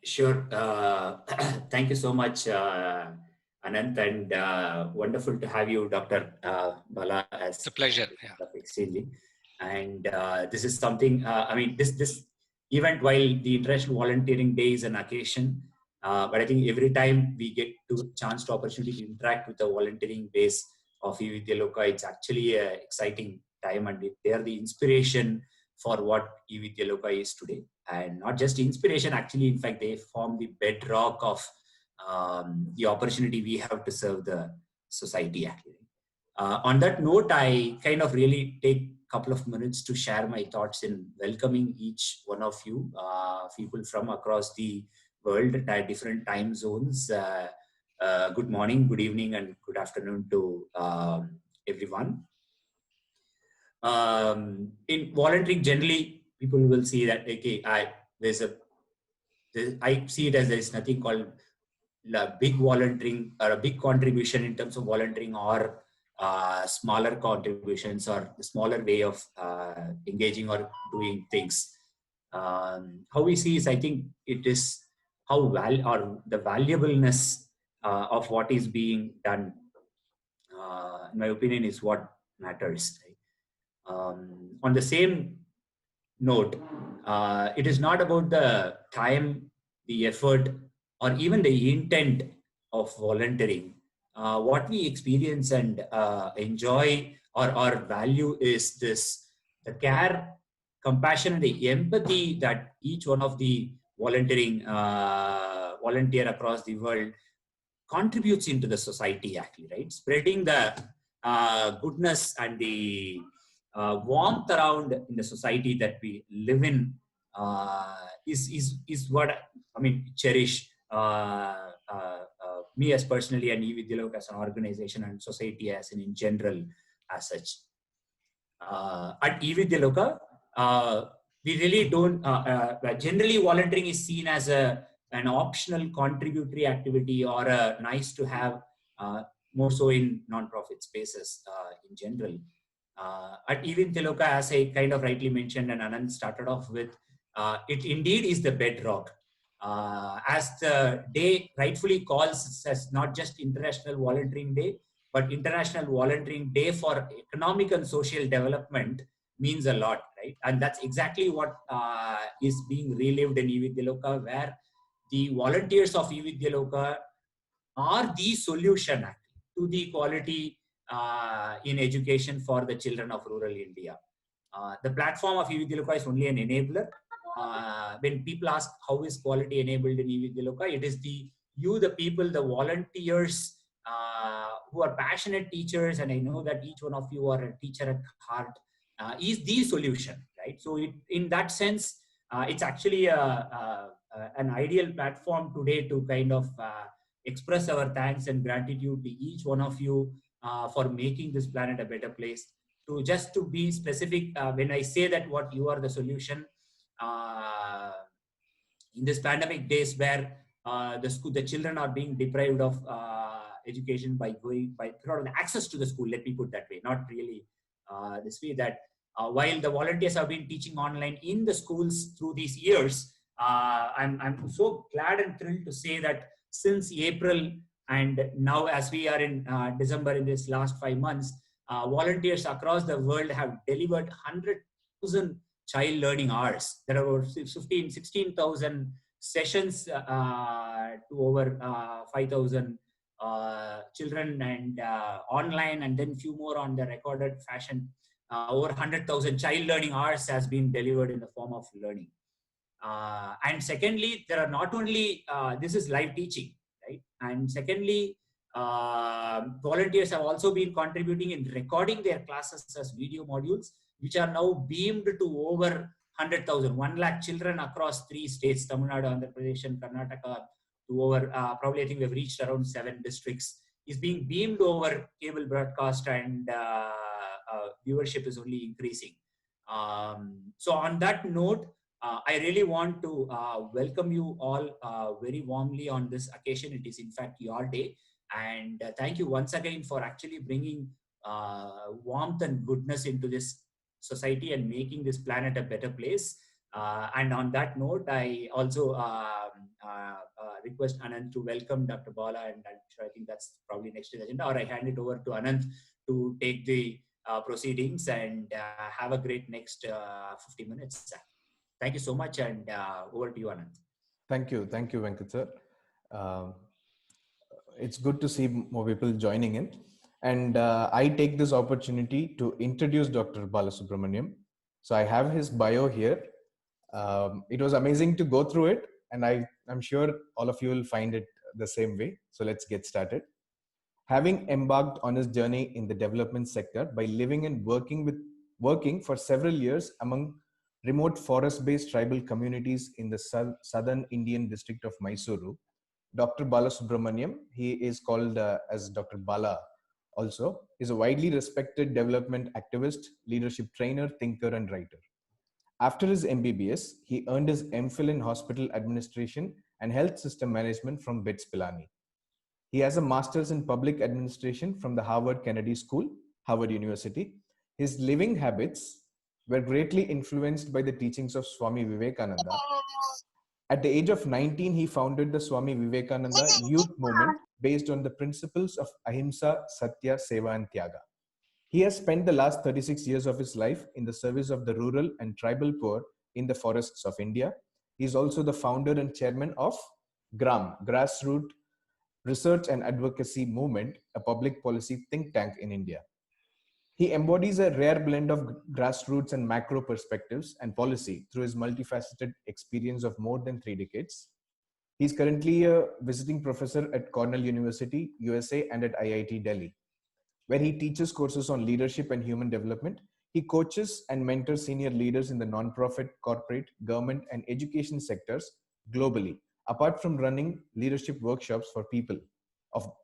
Sure. Thank you so much, Anant, and wonderful to have you, Dr. Bala, It's a as pleasure. the Yeah. head of exchanging. And this is something. I mean, this event, while the International Volunteering Day is an occasion, but I think every time we get to chance to opportunity to interact with the volunteering base of eVidyaloka, it's actually an exciting time, and they are the inspiration for what eVidyaloka is today. And not just inspiration, actually, in fact, they form the bedrock of the opportunity we have to serve the society, actually. On that note, I kind of really take a couple of minutes to share my thoughts in welcoming each one of you, people from across the world at different time zones. Good morning, good evening, and good afternoon to everyone. In volunteering, generally, people will see that, okay, I see it as there is nothing called big volunteering or a big contribution in terms of volunteering, or smaller contributions, or the smaller way of engaging or doing things. How we see is, I think it is how or the valuableness of what is being done, in my opinion, is what matters. Right? On the same note, it is not about the time, the effort, or even the intent of volunteering. What we experience and enjoy or value is the care, compassion, and the empathy that each one of the volunteer across the world contributes into the society, actually, right? Spreading the goodness and the warmth around in the society that we live in is what I mean cherish me as personally, and eVidyaloka as an organization, and society as in general as such. At eVidyaloka, we really don't generally volunteering is seen as an optional contributory activity, or a nice to have, more so in non-profit spaces in general. At eVidyaloka, as I kind of rightly mentioned and Anand started off with, it indeed is the bedrock. As the day rightfully calls as not just International Volunteering Day, but International Volunteering Day for Economic and Social Development means a lot, right? And that's exactly what is being relived in eVidyaloka, where the volunteers of eVidyaloka are the solution to the quality in education for the children of rural India. The platform of eVidyaloka is only an enabler. When people ask how is quality enabled in eVidyaloka, it is the people, the volunteers who are passionate teachers, and I know that each one of you are a teacher at heart, is the solution, right? So in that sense, it's actually an ideal platform today to kind of express our thanks and gratitude to each one of you for making this planet a better place. Just to be specific, when I say that what you are the solution, in this pandemic days where the children are being deprived of education by access to the school, let me put that way, not really this way, that while the volunteers have been teaching online in the schools through these years, I'm so glad and thrilled to say that since April, and now as we are in December, in this last 5 months, volunteers across the world have delivered 100,000 child learning hours. There are over 16,000 sessions to over 5,000 children, and online, and then few more on the recorded fashion. Over 100,000 child learning hours has been delivered in the form of learning. And secondly, there are not only, this is live teaching, right? And secondly, volunteers have also been contributing in recording their classes as video modules, which are now beamed to over 100,000, 1 lakh children across 3 states, Tamil Nadu, Andhra Pradesh, and Karnataka, to over, probably I think we've reached around 7 districts, is being beamed over cable broadcast, and viewership is only increasing. So on that note, I really want to welcome you all very warmly on this occasion. It is in fact your day, and thank you once again for actually bringing warmth and goodness into this society and making this planet a better place. And on that note, I also request Anant to welcome Dr. Bala, and I'm sure I think that's probably next in the agenda, or I hand it over to Anant to take the proceedings and have a great next 50 minutes. Thank you so much, and over to you, Anant. Thank you, Venkat sir. Um, it's good to see more people joining in. And I take this opportunity to introduce Dr. Balasubramaniam. So I have his bio here. It was amazing to go through it, and I'm sure all of you will find it the same way. So let's get started. Having embarked on his journey in the development sector by living and working for several years among remote forest-based tribal communities in the southern Indian district of Mysuru, Dr. Balasubramaniam, he is called as Dr. Bala also, is a widely respected development activist, leadership trainer, thinker, and writer. After his MBBS, he earned his MPhil in hospital administration and health system management from BITS Pilani. He has a master's in public administration from the Harvard Kennedy School, Harvard University. His living habits were greatly influenced by the teachings of Swami Vivekananda. At the age of 19, he founded the Swami Vivekananda Youth Movement based on the principles of Ahimsa, Satya, Seva, and Tyaga. He has spent the last 36 years of his life in the service of the rural and tribal poor in the forests of India. He is also the founder and chairman of GRAAM, Grassroots Research and Advocacy Movement, a public policy think tank in India. He embodies a rare blend of grassroots and macro perspectives and policy through his multifaceted experience of more than 3 decades. He is currently a visiting professor at Cornell University, USA, and at IIT Delhi, where he teaches courses on leadership and human development. He coaches and mentors senior leaders in the nonprofit, corporate, government, and education sectors globally, apart from running leadership workshops for people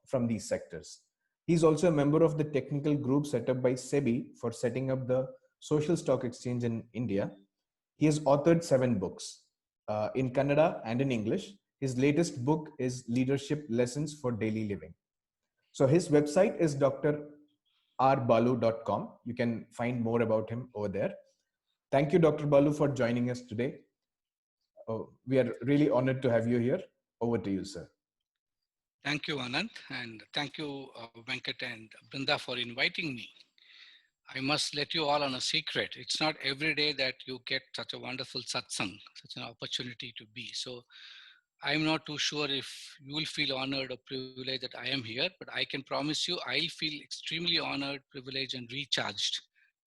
from these sectors. He's also a member of the technical group set up by SEBI for setting up the social stock exchange in India. He has authored 7 books in Kannada and in English. His latest book is Leadership Lessons for Daily Living. So his website is drrbalu.com. You can find more about him over there. Thank you, Dr. Balu, for joining us today. We are really honored to have you here. Over to you, sir. Thank you, Anant, and thank you, Venkat and Brinda, for inviting me. I must let you all on a secret. It's not every day that you get such a wonderful satsang, such an opportunity to be. So I'm not too sure if you will feel honored or privileged that I am here, but I can promise you I'll feel extremely honored, privileged, and recharged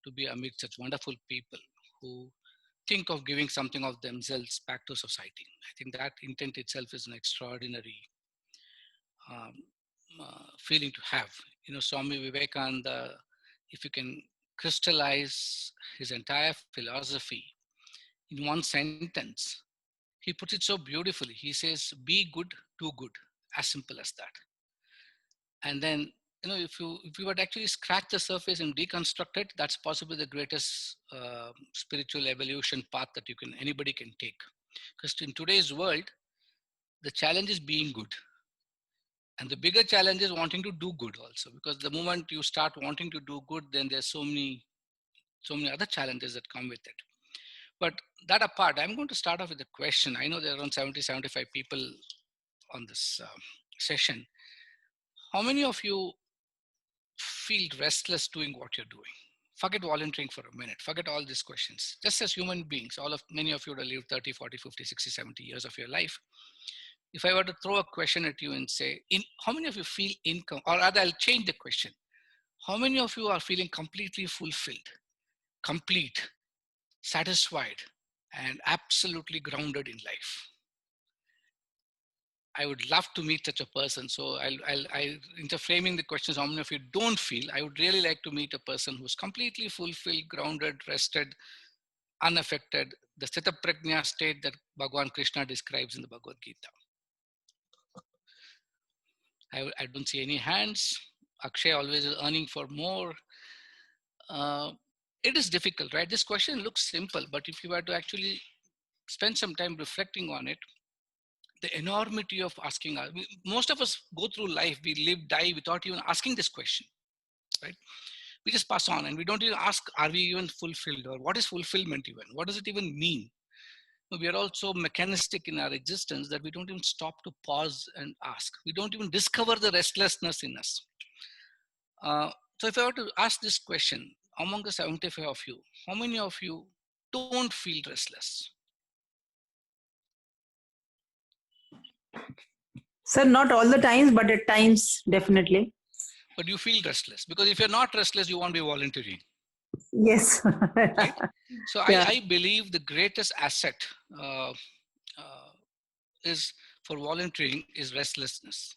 to be amid such wonderful people who think of giving something of themselves back to society. I think that intent itself is an extraordinary feeling to have. You know, Swami Vivekananda, if you can crystallize his entire philosophy in one sentence, he puts it so beautifully. He says, be good, do good, as simple as that. And then, you know, if you were to actually scratch the surface and deconstruct it, that's possibly the greatest spiritual evolution path that anybody can take. Because in today's world, the challenge is being good. And the bigger challenge is wanting to do good also, because the moment you start wanting to do good, then there's so many other challenges that come with it. But that apart, I'm going to start off with a question. I know there are around 70, 75 people on this session. How many of you feel restless doing what you're doing? Forget volunteering for a minute. Forget all these questions. Just as human beings, many of you would have lived 30, 40, 50, 60, 70 years of your life. If I were to throw a question at you and say, how many of you feel income, or rather I'll change the question. How many of you are feeling completely fulfilled, complete, satisfied, and absolutely grounded in life? I would love to meet such a person. So instead of framing the questions, how many of you don't feel, I would really like to meet a person who's completely fulfilled, grounded, rested, unaffected, the Sthita Prajna state that Bhagavan Krishna describes in the Bhagavad Gita. I don't see any hands. Akshay always is earning for more. It is difficult, right? This question looks simple, but if you were to actually spend some time reflecting on it, the enormity of asking, most of us go through life, we live, die without even asking this question, right? We just pass on and we don't even ask, are we even fulfilled, or what is fulfillment even? What does it even mean? We are also mechanistic in our existence that we don't even stop to pause and ask. We don't even discover the restlessness in us. So if I were to ask this question, among the 75 of you, how many of you don't feel restless? Sir, not all the times, but at times, definitely. But you feel restless, because if you're not restless, you won't be volunteering. Yes. Right? So Yeah. I believe the greatest asset uh, is for volunteering is restlessness.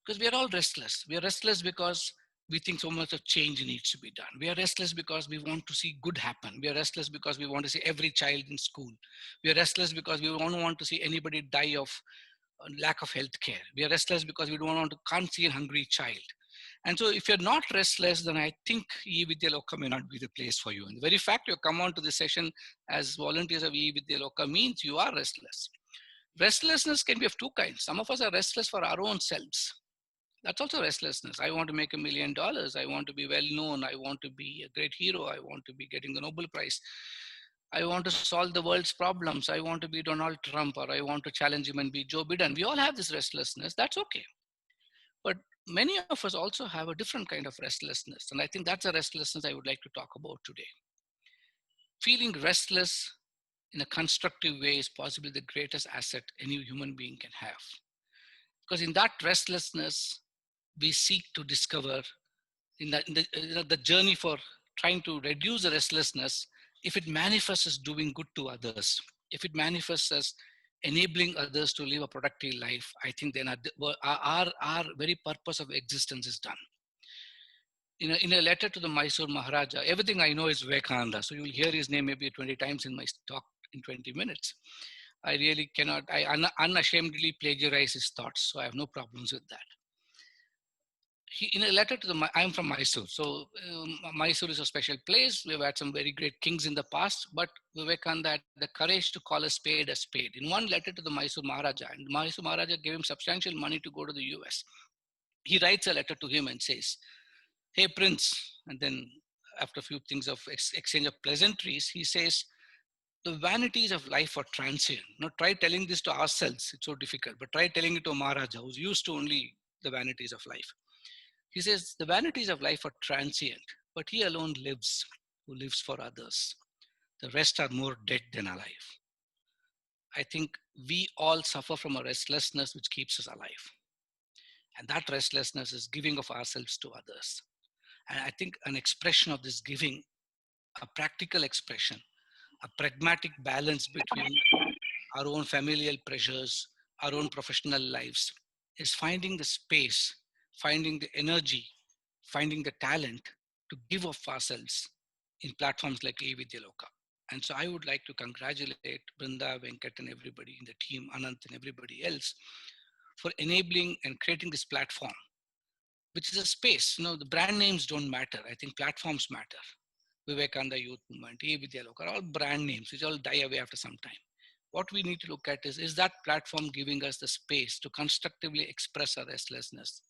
Because we are all restless. We are restless because we think so much of change needs to be done. We are restless because we want to see good happen. We are restless because we want to see every child in school. We are restless because we don't want to see anybody die of lack of health care. We are restless because we don't want to can't see a hungry child. And so if you're not restless, then I think eVidyaloka may not be the place for you. And the very fact you come on to this session as volunteers of eVidyaloka means you are restless. Restlessness can be of two kinds. Some of us are restless for our own selves. That's also restlessness. I want to make $1 million. I want to be well known. I want to be a great hero. I want to be getting the Nobel Prize. I want to solve the world's problems. I want to be Donald Trump, or I want to challenge him and be Joe Biden. We all have this restlessness. That's okay. But many of us also have a different kind of restlessness. And I think that's a restlessness I would like to talk about today. Feeling restless in a constructive way is possibly the greatest asset any human being can have. Because in that restlessness, we seek to discover the journey for trying to reduce the restlessness. If it manifests as doing good to others, if it manifests as enabling others to live a productive life, I think then our very purpose of existence is done. In a letter to the Mysore Maharaja, everything I know is Vivekananda, so you'll hear his name maybe 20 times in my talk in 20 minutes. I really cannot, I unashamedly plagiarize his thoughts, so I have no problems with that. In a letter to I'm from Mysore, so Mysore is a special place. We've had some very great kings in the past, but Vivekananda had the courage to call a spade a spade. In one letter to the Mysore Maharaja, and Mysore Maharaja gave him substantial money to go to the US. He writes a letter to him and says, "Hey Prince," and then after a few things of exchange of pleasantries, he says, "The vanities of life are transient." Now try telling this to ourselves, it's so difficult, but try telling it to a Maharaja who's used to only the vanities of life. He says, "The vanities of life are transient, but he alone lives who lives for others. The rest are more dead than alive." I think we all suffer from a restlessness which keeps us alive. And that restlessness is giving of ourselves to others. And I think an expression of this giving, a practical expression, a pragmatic balance between our own familial pressures, our own professional lives, is finding the space, finding the energy, finding the talent to give of ourselves in platforms like eVidyaloka. And so I would like to congratulate Brinda, Venkat, and everybody in the team, Anant and everybody else, for enabling and creating this platform, which is a space. The brand names don't matter. I think platforms matter. Vivekananda Youth Movement, eVidyaloka are all brand names, which all die away after some time. What we need to look at is that platform giving us the space to constructively express our restlessness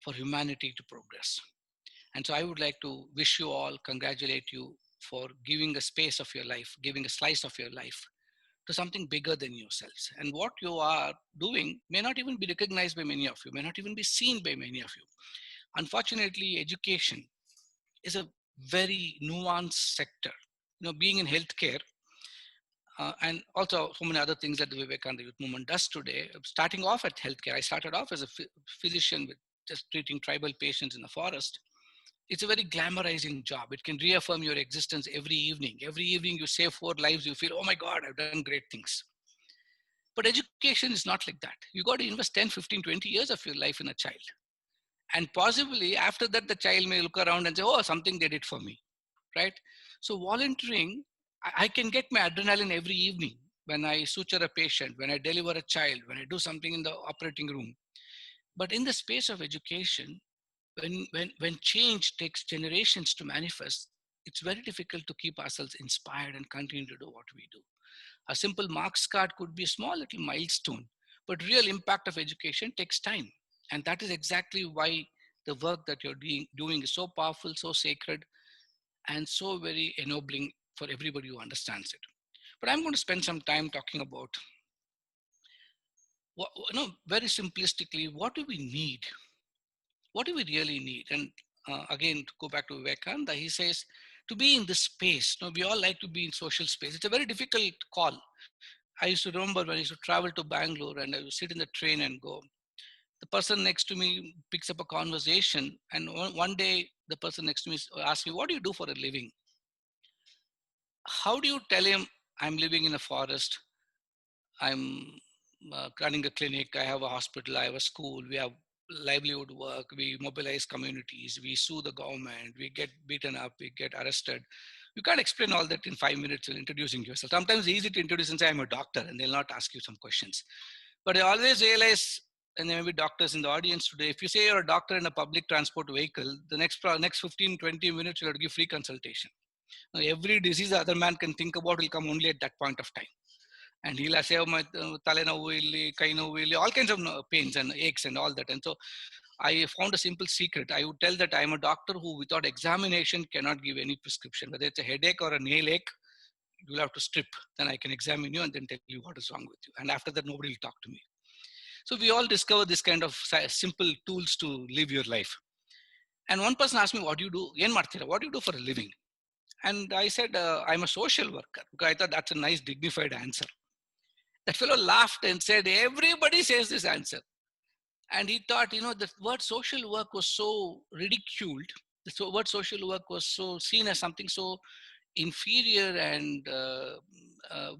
for humanity to progress. And so I would like to wish you all, congratulate you for giving a space of your life, giving a slice of your life to something bigger than yourselves. And what you are doing may not even be recognized by many of you, may not even be seen by many of you. Unfortunately, education is a very nuanced sector. Being in healthcare, and also so many other things that the Vivekananda Youth Movement does today, starting off at healthcare. I started off as a physician with just treating tribal patients in the forest. It's a very glamorizing job. It can reaffirm your existence every evening. Every evening you save 4 lives, you feel, oh my God, I've done great things. But education is not like that. You got to invest 10, 15, 20 years of your life in a child. And possibly after that, the child may look around and say, oh, something they did for me, right? So volunteering, I can get my adrenaline every evening when I suture a patient, when I deliver a child, when I do something in the operating room. But in the space of education, when change takes generations to manifest, it's very difficult to keep ourselves inspired and continue to do what we do. A simple marks card could be a small little milestone, but real impact of education takes time. And that is exactly why the work that you're doing is so powerful, so sacred, and so very ennobling for everybody who understands it. But I'm going to spend some time talking about, very simplistically, what do we need? What do we really need? And again, to go back to Vivekananda, he says, to be in this space, we all like to be in social space. It's a very difficult call. I used to remember when I used to travel to Bangalore and I would sit in the train and go. The person next to me picks up a conversation, and one day the person next to me asks me, what do you do for a living? How do you tell him, I'm living in a forest, I'm running a clinic, I have a hospital, I have a school, we have livelihood work, we mobilize communities, we sue the government, we get beaten up, we get arrested. You can't explain all that in 5 minutes in introducing yourself. Sometimes it's easy to introduce and say, I'm a doctor, and they'll not ask you some questions. But I always realize, and there may be doctors in the audience today, if you say you're a doctor in a public transport vehicle, the next 15, 20 minutes, you have to give free consultation. Now, every disease the other man can think about will come only at that point of time. And he'll say, oh, my all kinds of pains and aches and all that. And so I found a simple secret. I would tell that I'm a doctor who without examination cannot give any prescription. Whether it's a headache or a nail ache, you'll have to strip. Then I can examine you and then tell you what is wrong with you. And after that, nobody will talk to me. So we all discover this kind of simple tools to live your life. And one person asked me, what do you do? What do you do for a living? And I said, I'm a social worker. Because I thought that's a nice dignified answer. That fellow laughed and said, everybody says this answer. And he thought, the word social work was so ridiculed. The word social work was so seen as something so inferior. And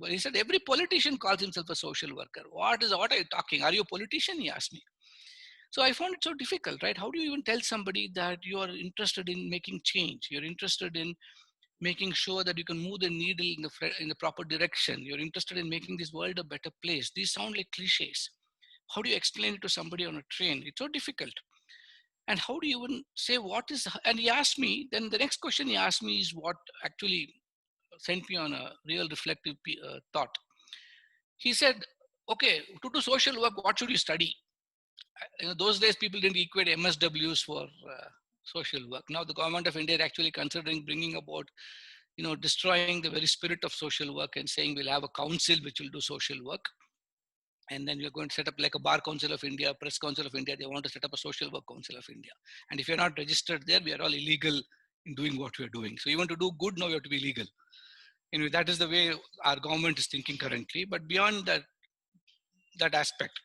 he said, every politician calls himself a social worker. What are you talking? Are you a politician? He asked me. So I found it so difficult, right? How do you even tell somebody that you are interested in making change? You're interested in making sure that you can move the needle in the proper direction. You're interested in making this world a better place. These sound like cliches. How do you explain it to somebody on a train? It's so difficult. And how do you even say and he asked me, then the next question he asked me is what actually sent me on a real reflective thought. He said, okay, to do social work, what should you study? Those days, people didn't equate MSWs for social work. Now the government of India is actually considering bringing about, destroying the very spirit of social work and saying we'll have a council which will do social work. And then we're going to set up like a Bar Council of India, Press Council of India. They want to set up a Social Work Council of India. And if you're not registered there, we are all illegal in doing what we're doing. So you want to do good, now you have to be legal. Anyway, that is the way our government is thinking currently. But beyond that aspect,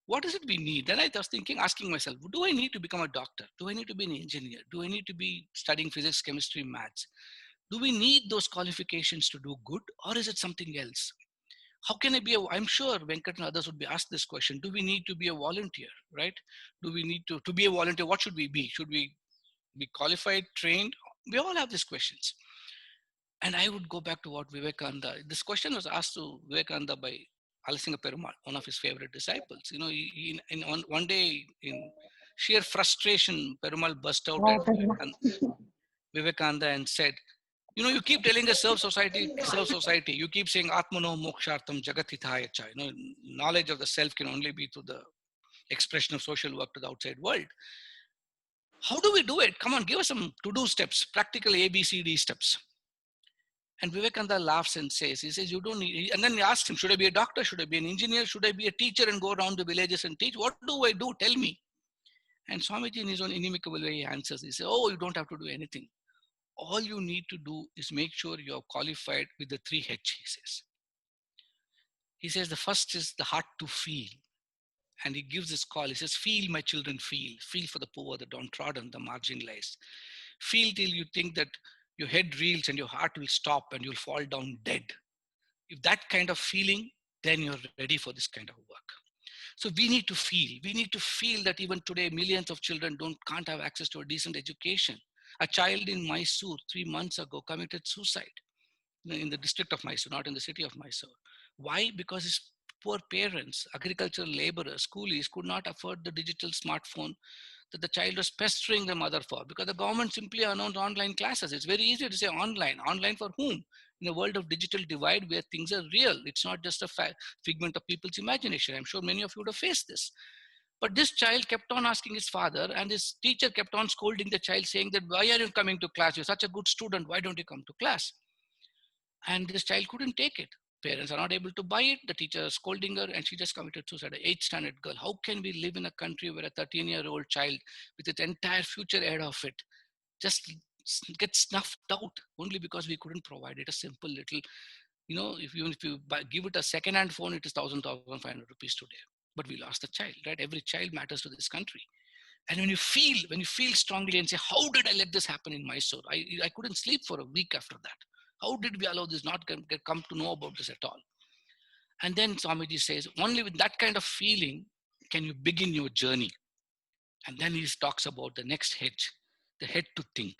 what is it we need? Then I was asking myself, do I need to become a doctor? Do I need to be an engineer? Do I need to be studying physics, chemistry, maths? Do we need those qualifications to do good, or is it something else? How can I be I'm sure Venkat and others would be asked this question. Do we need to be a volunteer, right? Do we need to be a volunteer? What should we be? Should we be qualified, trained? We all have these questions. And I would go back to what Vivekananda, this question was asked to Vivekananda by Alasinga Perumal, one of his favorite disciples. One day in sheer frustration, Perumal burst out at Vivekananda and said, you keep telling us serve society. You keep saying Atmano Mokshartam Jagatithaya Cha. Knowledge of the self can only be through the expression of social work to the outside world. How do we do it? Come on, give us some to-do steps, practical ABCD steps. And Vivekananda laughs and says, you don't need, and then he asks him, should I be a doctor? Should I be an engineer? Should I be a teacher and go around the villages and teach? What do I do? Tell me. And Swamiji in his own inimicable way, he answers, he says, oh, you don't have to do anything. All you need to do is make sure you're qualified with the 3 H, he says. He says the first is the heart to feel. And he gives this call. He says, feel, my children, feel. Feel for the poor, the downtrodden, the marginalized. Feel till you think that your head reels and your heart will stop and you'll fall down dead. If that kind of feeling, then you're ready for this kind of work. So we need to feel. We need to feel that even today, millions of children can't have access to a decent education. A child in Mysore 3 months ago committed suicide in the district of Mysore, not in the city of Mysore. Why? Because his poor parents, agricultural laborers, coolies could not afford the digital smartphone that the child was pestering the mother for, because the government simply announced online classes. It's very easy to say online. Online for whom? In a world of digital divide where things are real. It's not just a figment of people's imagination. I'm sure many of you would have faced this. But this child kept on asking his father, and his teacher kept on scolding the child, saying that, why are you coming to class? You're such a good student. Why don't you come to class? And this child couldn't take it. Parents are not able to buy it. The teacher is scolding her, and she just committed suicide. An 8th standard girl. How can we live in a country where a 13-year-old child with its entire future ahead of it just gets snuffed out only because we couldn't provide it a simple little, even if you give it a second-hand phone, it is 1,500 rupees today. But we lost the child, right? Every child matters to this country. And when you feel strongly and say, how did I let this happen in Mysore? I couldn't sleep for a week after that. How did we allow this not come to know about this at all? And then Swamiji says, only with that kind of feeling can you begin your journey. And then he talks about the next hedge, the head to think.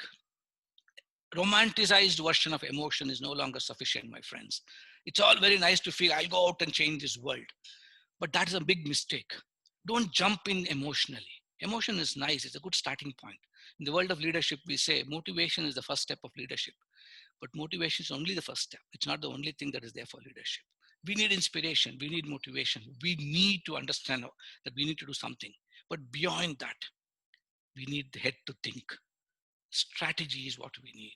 Romanticized version of emotion is no longer sufficient, my friends. It's all very nice to feel, I'll go out and change this world. But that is a big mistake. Don't jump in emotionally. Emotion is nice. It's a good starting point. In the world of leadership, we say motivation is the first step of leadership. But motivation is only the first step. It's not the only thing that is there for leadership. We need inspiration. We need motivation. We need to understand that we need to do something. But beyond that, we need the head to think. Strategy is what we need.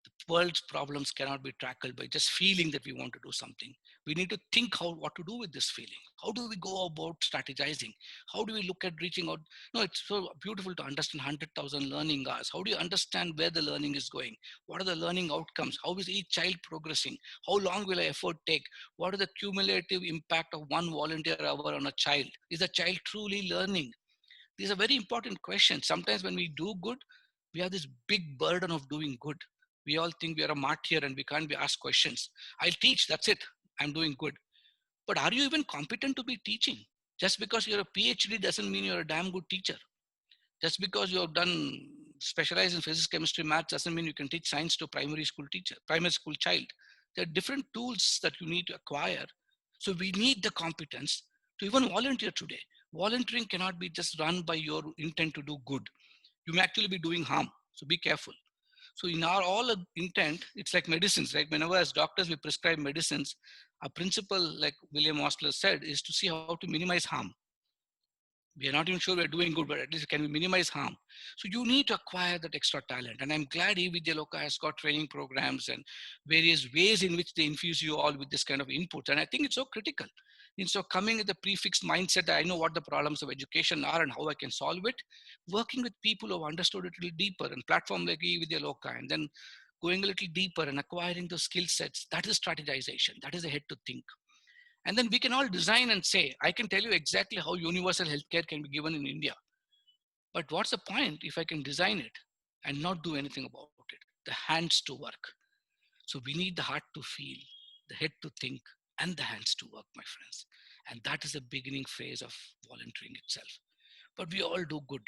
The world's problems cannot be tackled by just feeling that we want to do something. We need to think what to do with this feeling. How do we go about strategizing? How do we look at reaching out? No, it's so beautiful to understand 100,000 learning hours. How do you understand where the learning is going? What are the learning outcomes? How is each child progressing? How long will an effort take? What is the cumulative impact of one volunteer hour on a child? Is the child truly learning? These are very important questions. Sometimes when we do good, we have this big burden of doing good. We all think we are a martyr and we can't be asked questions. I'll teach, that's it. I'm doing good. But are you even competent to be teaching? Just because you're a PhD doesn't mean you're a damn good teacher. Just because you have done specialized in physics, chemistry, math doesn't mean you can teach science to a primary school child. There are different tools that you need to acquire. So we need the competence to even volunteer today. Volunteering cannot be just run by your intent to do good. You may actually be doing harm. So be careful. So in our all intent, it's like medicines, right? Whenever as doctors we prescribe medicines, our principle, like William Osler said, is to see how to minimize harm. We are not even sure we're doing good, but at least can we minimize harm? So you need to acquire that extra talent. And I'm glad eVidyaloka has got training programs and various ways in which they infuse you all with this kind of input. And I think it's so critical. Instead of coming with a prefixed mindset that I know what the problems of education are and how I can solve it, working with people who have understood it a little deeper and platform like eVidyaloka, and then going a little deeper and acquiring those skill sets, that is strategization. That is the head to think. And then we can all design and say, I can tell you exactly how universal healthcare can be given in India. But what's the point if I can design it and not do anything about it? The hands to work. So we need the heart to feel, the head to think, and the hands to work, my friends. And that is the beginning phase of volunteering itself. But we all do good.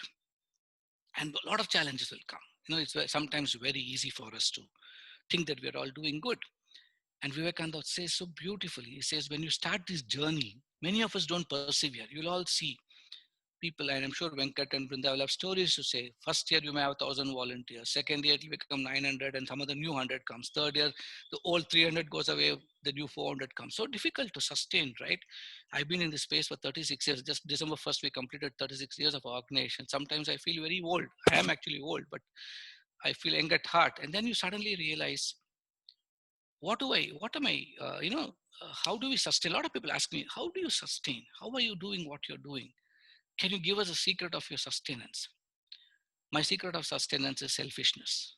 And a lot of challenges will come. It's sometimes very easy for us to think that we're all doing good. And Vivekananda says so beautifully, he says, when you start this journey, many of us don't persevere. You'll all see people, and I'm sure Venkat and Brinda will have stories to say. First year, you may have 1,000 volunteers. Second year, it will become 900 and some of the new 100 comes. Third year, the old 300 goes away, the new 400 comes. So difficult to sustain, right? I've been in this space for 36 years. Just December 1st, we completed 36 years of organization. Sometimes I feel very old. I am actually old, but I feel young at heart. And then you suddenly realize, how do we sustain? A lot of people ask me, how do you sustain? How are you doing what you're doing? Can you give us a secret of your sustenance? My secret of sustenance is selfishness.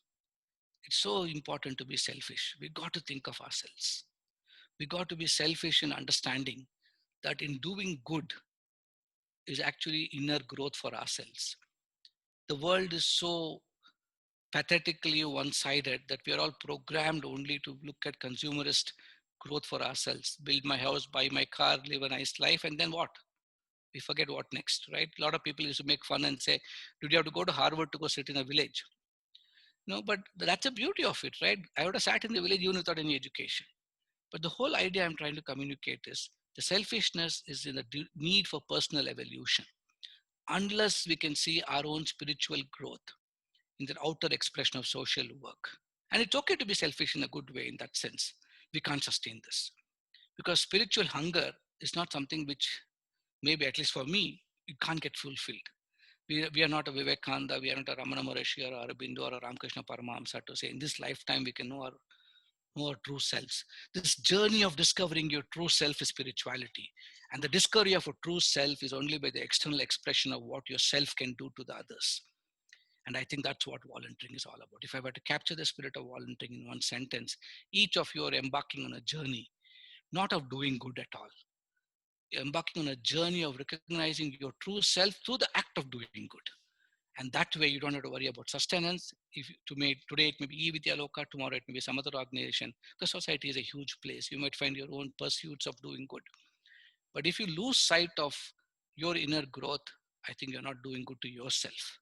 It's so important to be selfish. We got to think of ourselves. We got to be selfish in understanding that in doing good is actually inner growth for ourselves. The world is so pathetically one-sided that we are all programmed only to look at consumerist growth for ourselves, build my house, buy my car, live a nice life, and then what? We forget what next, right? A lot of people used to make fun and say, did you have to go to Harvard to go sit in a village? No, but that's the beauty of it, right? I would have sat in the village even without any education. But the whole idea I'm trying to communicate is the selfishness is in the need for personal evolution. Unless we can see our own spiritual growth in the outer expression of social work. And it's okay to be selfish in a good way in that sense. We can't sustain this. Because spiritual hunger is not something which, maybe at least for me, it can't get fulfilled. We are not a Vivekananda, we are not a Ramana Maharishi or Aurobindo or a Ramakrishna Paramahamsa to say in this lifetime we can know our know our true selves. This journey of discovering your true self is spirituality. And the discovery of a true self is only by the external expression of what your self can do to the others. And I think that's what volunteering is all about. If I were to capture the spirit of volunteering in one sentence, each of you are embarking on a journey, not of doing good at all. You're embarking on a journey of recognizing your true self through the act of doing good. And that way you don't have to worry about sustenance. If today it may be eVidyaloka, tomorrow it may be some other organization. The society is a huge place. You might find your own pursuits of doing good. But if you lose sight of your inner growth, I think you're not doing good to yourself.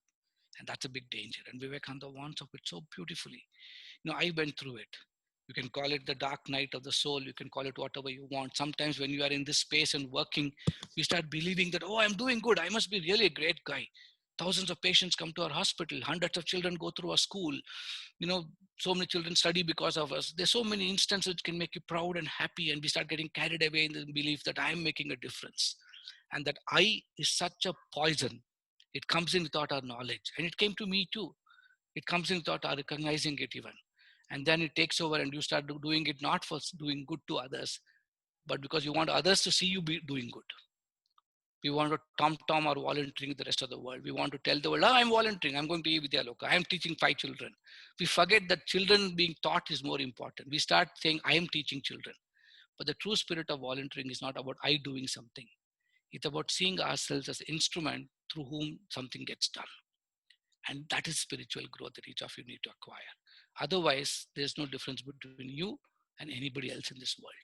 And that's a big danger. And Vivekananda warns of it so beautifully. I went through it. You can call it the dark night of the soul. You can call it whatever you want. Sometimes when you are in this space and working, we start believing that, oh, I'm doing good. I must be really a great guy. Thousands of patients come to our hospital. Hundreds of children go through our school. So many children study because of us. There's so many instances that can make you proud and happy. And we start getting carried away in the belief that I'm making a difference. And that I is such a poison. It comes in without our knowledge. And it came to me too. It comes in without our recognizing it even. And then it takes over and you start doing it not for doing good to others, but because you want others to see you be doing good. We want to tom-tom our volunteering with the rest of the world. We want to tell the world, I'm volunteering, I'm going to eVidyaloka, I'm teaching 5 children. We forget that children being taught is more important. We start saying, I am teaching children. But the true spirit of volunteering is not about I doing something. It's about seeing ourselves as an instrument through whom something gets done. And that is spiritual growth that each of you need to acquire. Otherwise, there's no difference between you and anybody else in this world.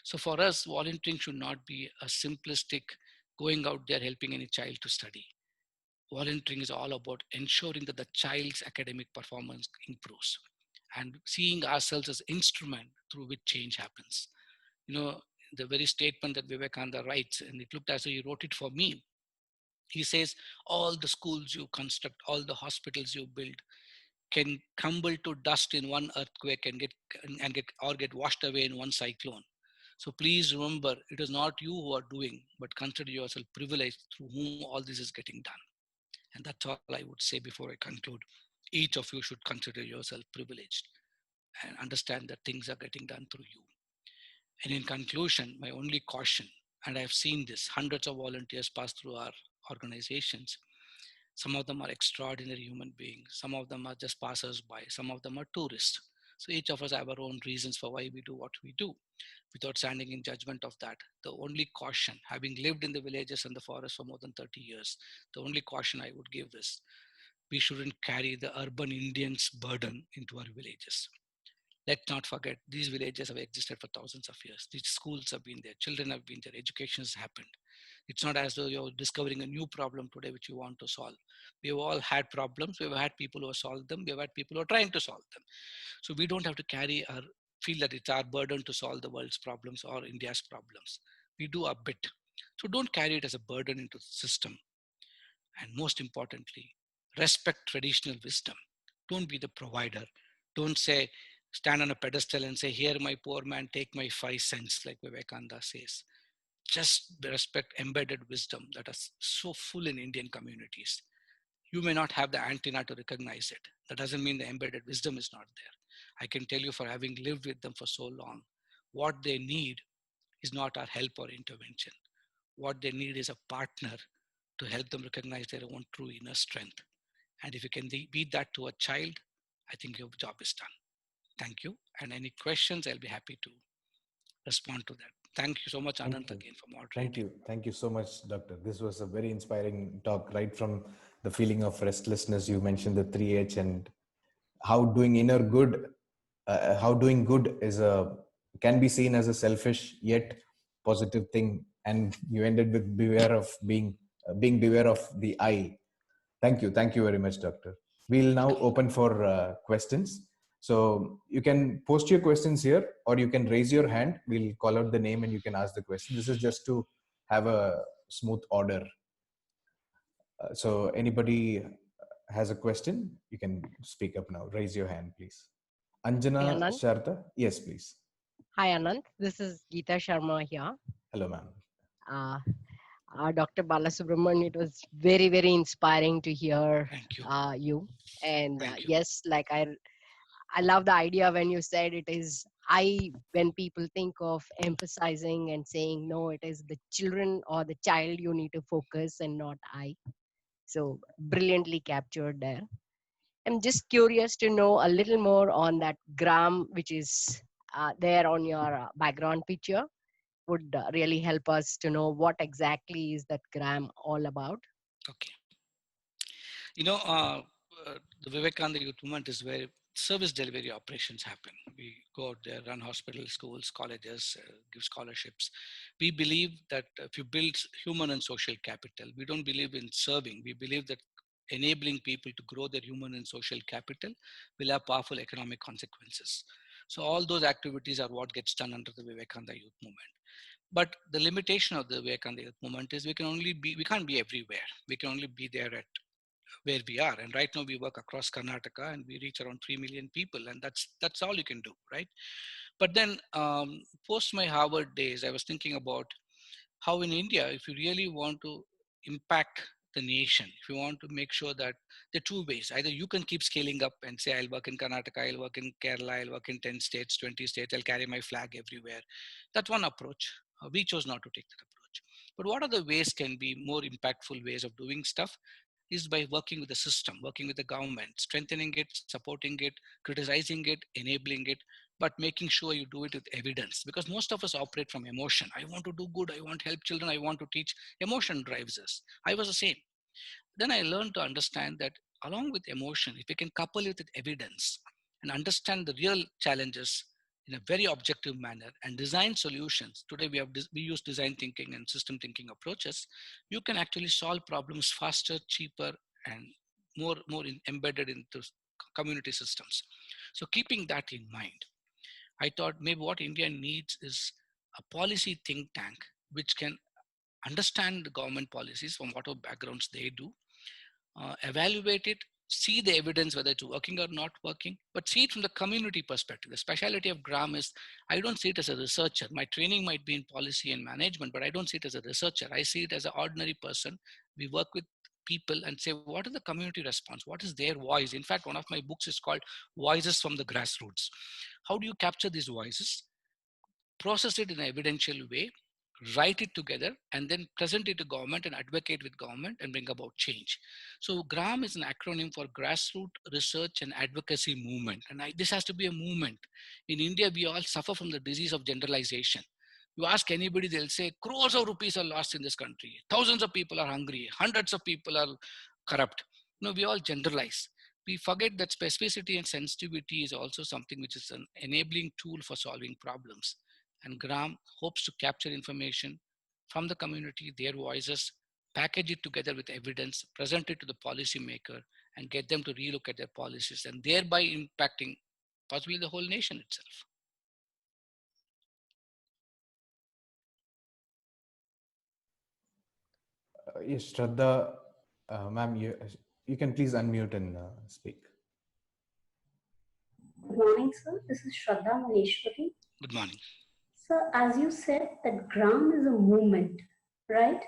So for us, volunteering should not be a simplistic going out there helping any child to study. Volunteering is all about ensuring that the child's academic performance improves and seeing ourselves as instrument through which change happens. The very statement that Vivekananda writes, and it looked as though he wrote it for me. He says, all the schools you construct, all the hospitals you build can crumble to dust in one earthquake and get washed away in one cyclone. So please remember, it is not you who are doing, but consider yourself privileged through whom all this is getting done. And that's all I would say before I conclude. Each of you should consider yourself privileged and understand that things are getting done through you. And in conclusion, my only caution, and I've seen this, hundreds of volunteers pass through our organizations. Some of them are extraordinary human beings. Some of them are just passers-by. Some of them are tourists. So each of us have our own reasons for why we do what we do. Without standing in judgment of that, the only caution, having lived in the villages and the forest for more than 30 years, the only caution I would give is, we shouldn't carry the urban Indians' burden into our villages. Let's not forget, these villages have existed for thousands of years. These schools have been there, children have been there, education has happened. It's not as though you're discovering a new problem today which you want to solve. We've all had problems. We've had people who have solved them. We've had people who are trying to solve them. So we don't have to feel that it's our burden to solve the world's problems or India's problems. We do our bit. So don't carry it as a burden into the system. And most importantly, respect traditional wisdom. Don't be the provider. Don't stand on a pedestal and say, here, my poor man, take my 5 cents, like Vivekananda says. Just respect embedded wisdom that is so full in Indian communities. You may not have the antenna to recognize it. That doesn't mean the embedded wisdom is not there. I can tell you, for having lived with them for so long, what they need is not our help or intervention. What they need is a partner to help them recognize their own true inner strength. And if you can be that to a child, I think your job is done. Thank you. And any questions, I'll be happy to respond to that. Thank you so much, Anand, again for moderating. Thank you so much, Doctor. This was a very inspiring talk, right from the feeling of restlessness. You mentioned the 3H and how doing inner good, how doing good can be seen as a selfish yet positive thing. And you ended with being beware of the I. Thank you very much, Doctor. We'll now open for questions. So you can post your questions here, or you can raise your hand. We'll call out the name and you can ask the question. This is just to have a smooth order. So anybody has a question, you can speak up now. Raise your hand, please. Anjana Sharda. Yes, please. Hi, Anand. This is Geeta Sharma here. Hello, ma'am. Dr. Balasubramaniam, it was very, very inspiring to hear you. And Thank you. yes, like I love the idea when you said it is I, when people think of emphasizing and saying, no, it is the children or the child you need to focus and not I. So brilliantly captured there. I'm just curious to know a little more on that GRAAM, which is there on your background picture. Would really help us to know what exactly is that GRAAM all about. Okay. You know, the Vivekananda Youth Movement is where service delivery operations happen. We go out there, run hospitals, schools, colleges, give scholarships. We believe that if you build human and social capital, we don't believe in serving. We believe that enabling people to grow their human and social capital will have powerful economic consequences. So all those activities are what gets done under the Vivekananda Youth Movement. But the limitation of the Vivekananda Youth Movement is we can't be everywhere. We can only be there at where we are. And right now we work across Karnataka and we reach around 3 million people, and that's all you can do, right? But then post my Harvard days, I was thinking about how in India, if you really want to impact the nation, if you want to make sure that there are two ways: either you can keep scaling up and say, I'll work in Karnataka, I'll work in Kerala, I'll work in 10 states, 20 states, I'll carry my flag everywhere. That's one approach. We chose not to take that approach. But what other ways can be more impactful ways of doing stuff? Is by working with the system, working with the government, strengthening it, supporting it, criticizing it, enabling it, but making sure you do it with evidence. Because most of us operate from emotion. I want to do good. I want to help children. I want to teach. Emotion drives us. I was the same. Then I learned to understand that along with emotion, if we can couple it with evidence and understand the real challenges in a very objective manner and design solutions. Today we use design thinking and system thinking approaches. You can actually solve problems faster, cheaper, and more embedded into community systems. So keeping that in mind, I thought maybe what India needs is a policy think tank which can understand the government policies from whatever backgrounds they do, evaluate it, see the evidence whether it's working or not working, but see it from the community perspective. The specialty of GRAAM is I don't see it as a researcher. My training might be in policy and management, but I don't see it as a researcher. I see it as an ordinary person. We work with people and say, what is the community response? What is their voice? In fact, one of my books is called Voices from the Grassroots. How do you capture these voices, process it in an evidential way, write it together, and then present it to government and advocate with government and bring about change? So GRAAM is an acronym for Grassroots Research and Advocacy Movement. And this has to be a movement. In India, we all suffer from the disease of generalization. You ask anybody, they'll say crores of rupees are lost in this country. Thousands of people are hungry. Hundreds of people are corrupt. No, we all generalize. We forget that specificity and sensitivity is also something which is an enabling tool for solving problems. And GRAAM hopes to capture information from the community, their voices, package it together with evidence, present it to the policymaker, and get them to relook at their policies, and thereby impacting possibly the whole nation itself. Yes, Shraddha, ma'am, you can please unmute and speak. Good morning, sir. This is Shraddha Maneshwari. Good morning. Sir, as you said, that GRAAM is a movement, right?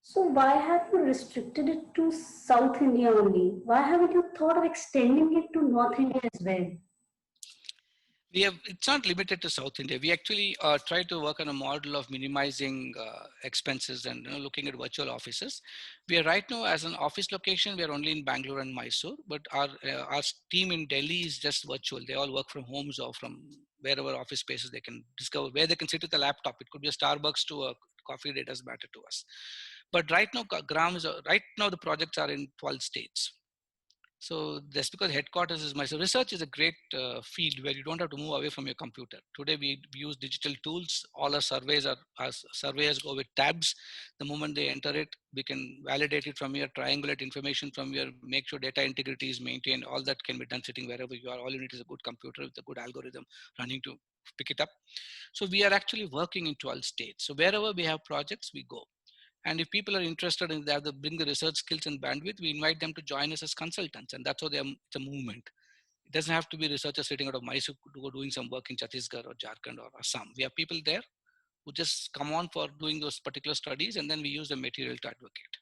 So why have you restricted it to South India only? Why haven't you thought of extending it to North India as well? It's not limited to South India. We actually try to work on a model of minimizing expenses and looking at virtual offices. We are right now as an office location, we are only in Bangalore and Mysore, but our team in Delhi is just virtual. They all work from homes or from wherever office spaces they can discover, where they can sit with a laptop. It could be a Starbucks to a coffee, it doesn't matter to us. But right now, GRAAM is, right now the projects are in 12 states. So that's because headquarters is Mysore. Research is a great field where you don't have to move away from your computer. Today we use digital tools. All our surveyors go with tabs. The moment they enter it, we can validate it from here, triangulate information from here, make sure data integrity is maintained. All that can be done sitting wherever you are. All you need is a good computer with a good algorithm running to pick it up. So we are actually working in 12 states. So wherever we have projects, we go. And if people are interested in that, they bring the research skills and bandwidth, we invite them to join us as consultants. And that's how it's a movement. It doesn't have to be researchers sitting out of Mysore doing some work in Chhattisgarh or Jharkhand or Assam. We have people there who just come on for doing those particular studies, and then we use the material to advocate.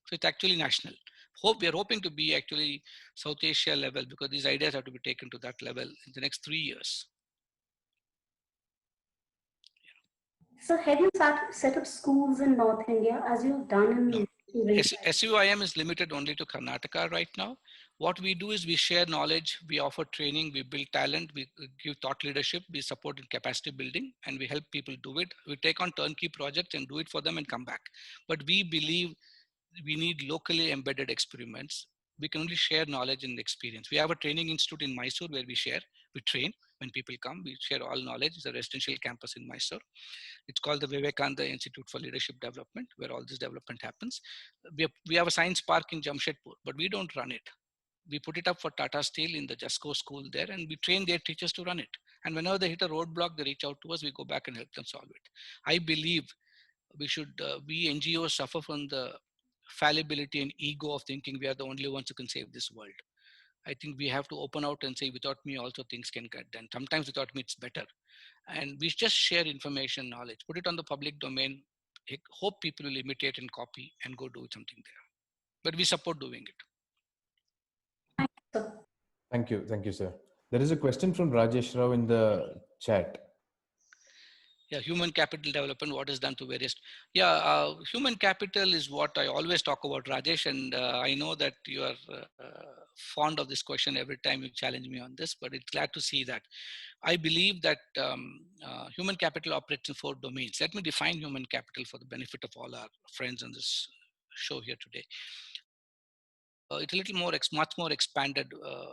So it's actually national. we are hoping to be actually South Asia level, because these ideas have to be taken to that level in the next 3 years. So have you set up schools in North India as you've done in SUIM is limited only to Karnataka right now. What we do is we share knowledge, we offer training, we build talent, we give thought leadership, we support in capacity building, and we help people do it. We take on turnkey projects and do it for them and come back. But we believe we need locally embedded experiments. We can only share knowledge and experience. We have a training institute in Mysore where we train when people come, we share all knowledge. It's a residential campus in Mysore. It's called the Vivekananda Institute for Leadership Development, where all this development happens. We have a science park in Jamshedpur, but we don't run it. We put it up for Tata Steel in the Jasco school there, and we train their teachers to run it. And whenever they hit a roadblock, they reach out to us, we go back and help them solve it. I believe we NGOs suffer from the fallibility and ego of thinking we are the only ones who can save this world. I think we have to open out and say, without me also things can get done. Sometimes without me it's better. And we just share information, knowledge, put it on the public domain, hope people will imitate and copy and go do something there. But we support doing it. Thank you, sir. There is a question from Rajesh Rao in the chat. Yeah, human capital development, what is done to various. Human capital is what I always talk about, Rajesh, and I know that you are fond of this question every time you challenge me on this, but it's glad to see that. I believe that human capital operates in 4 domains. Let me define human capital for the benefit of all our friends on this show here today. It's a little more, much more expanded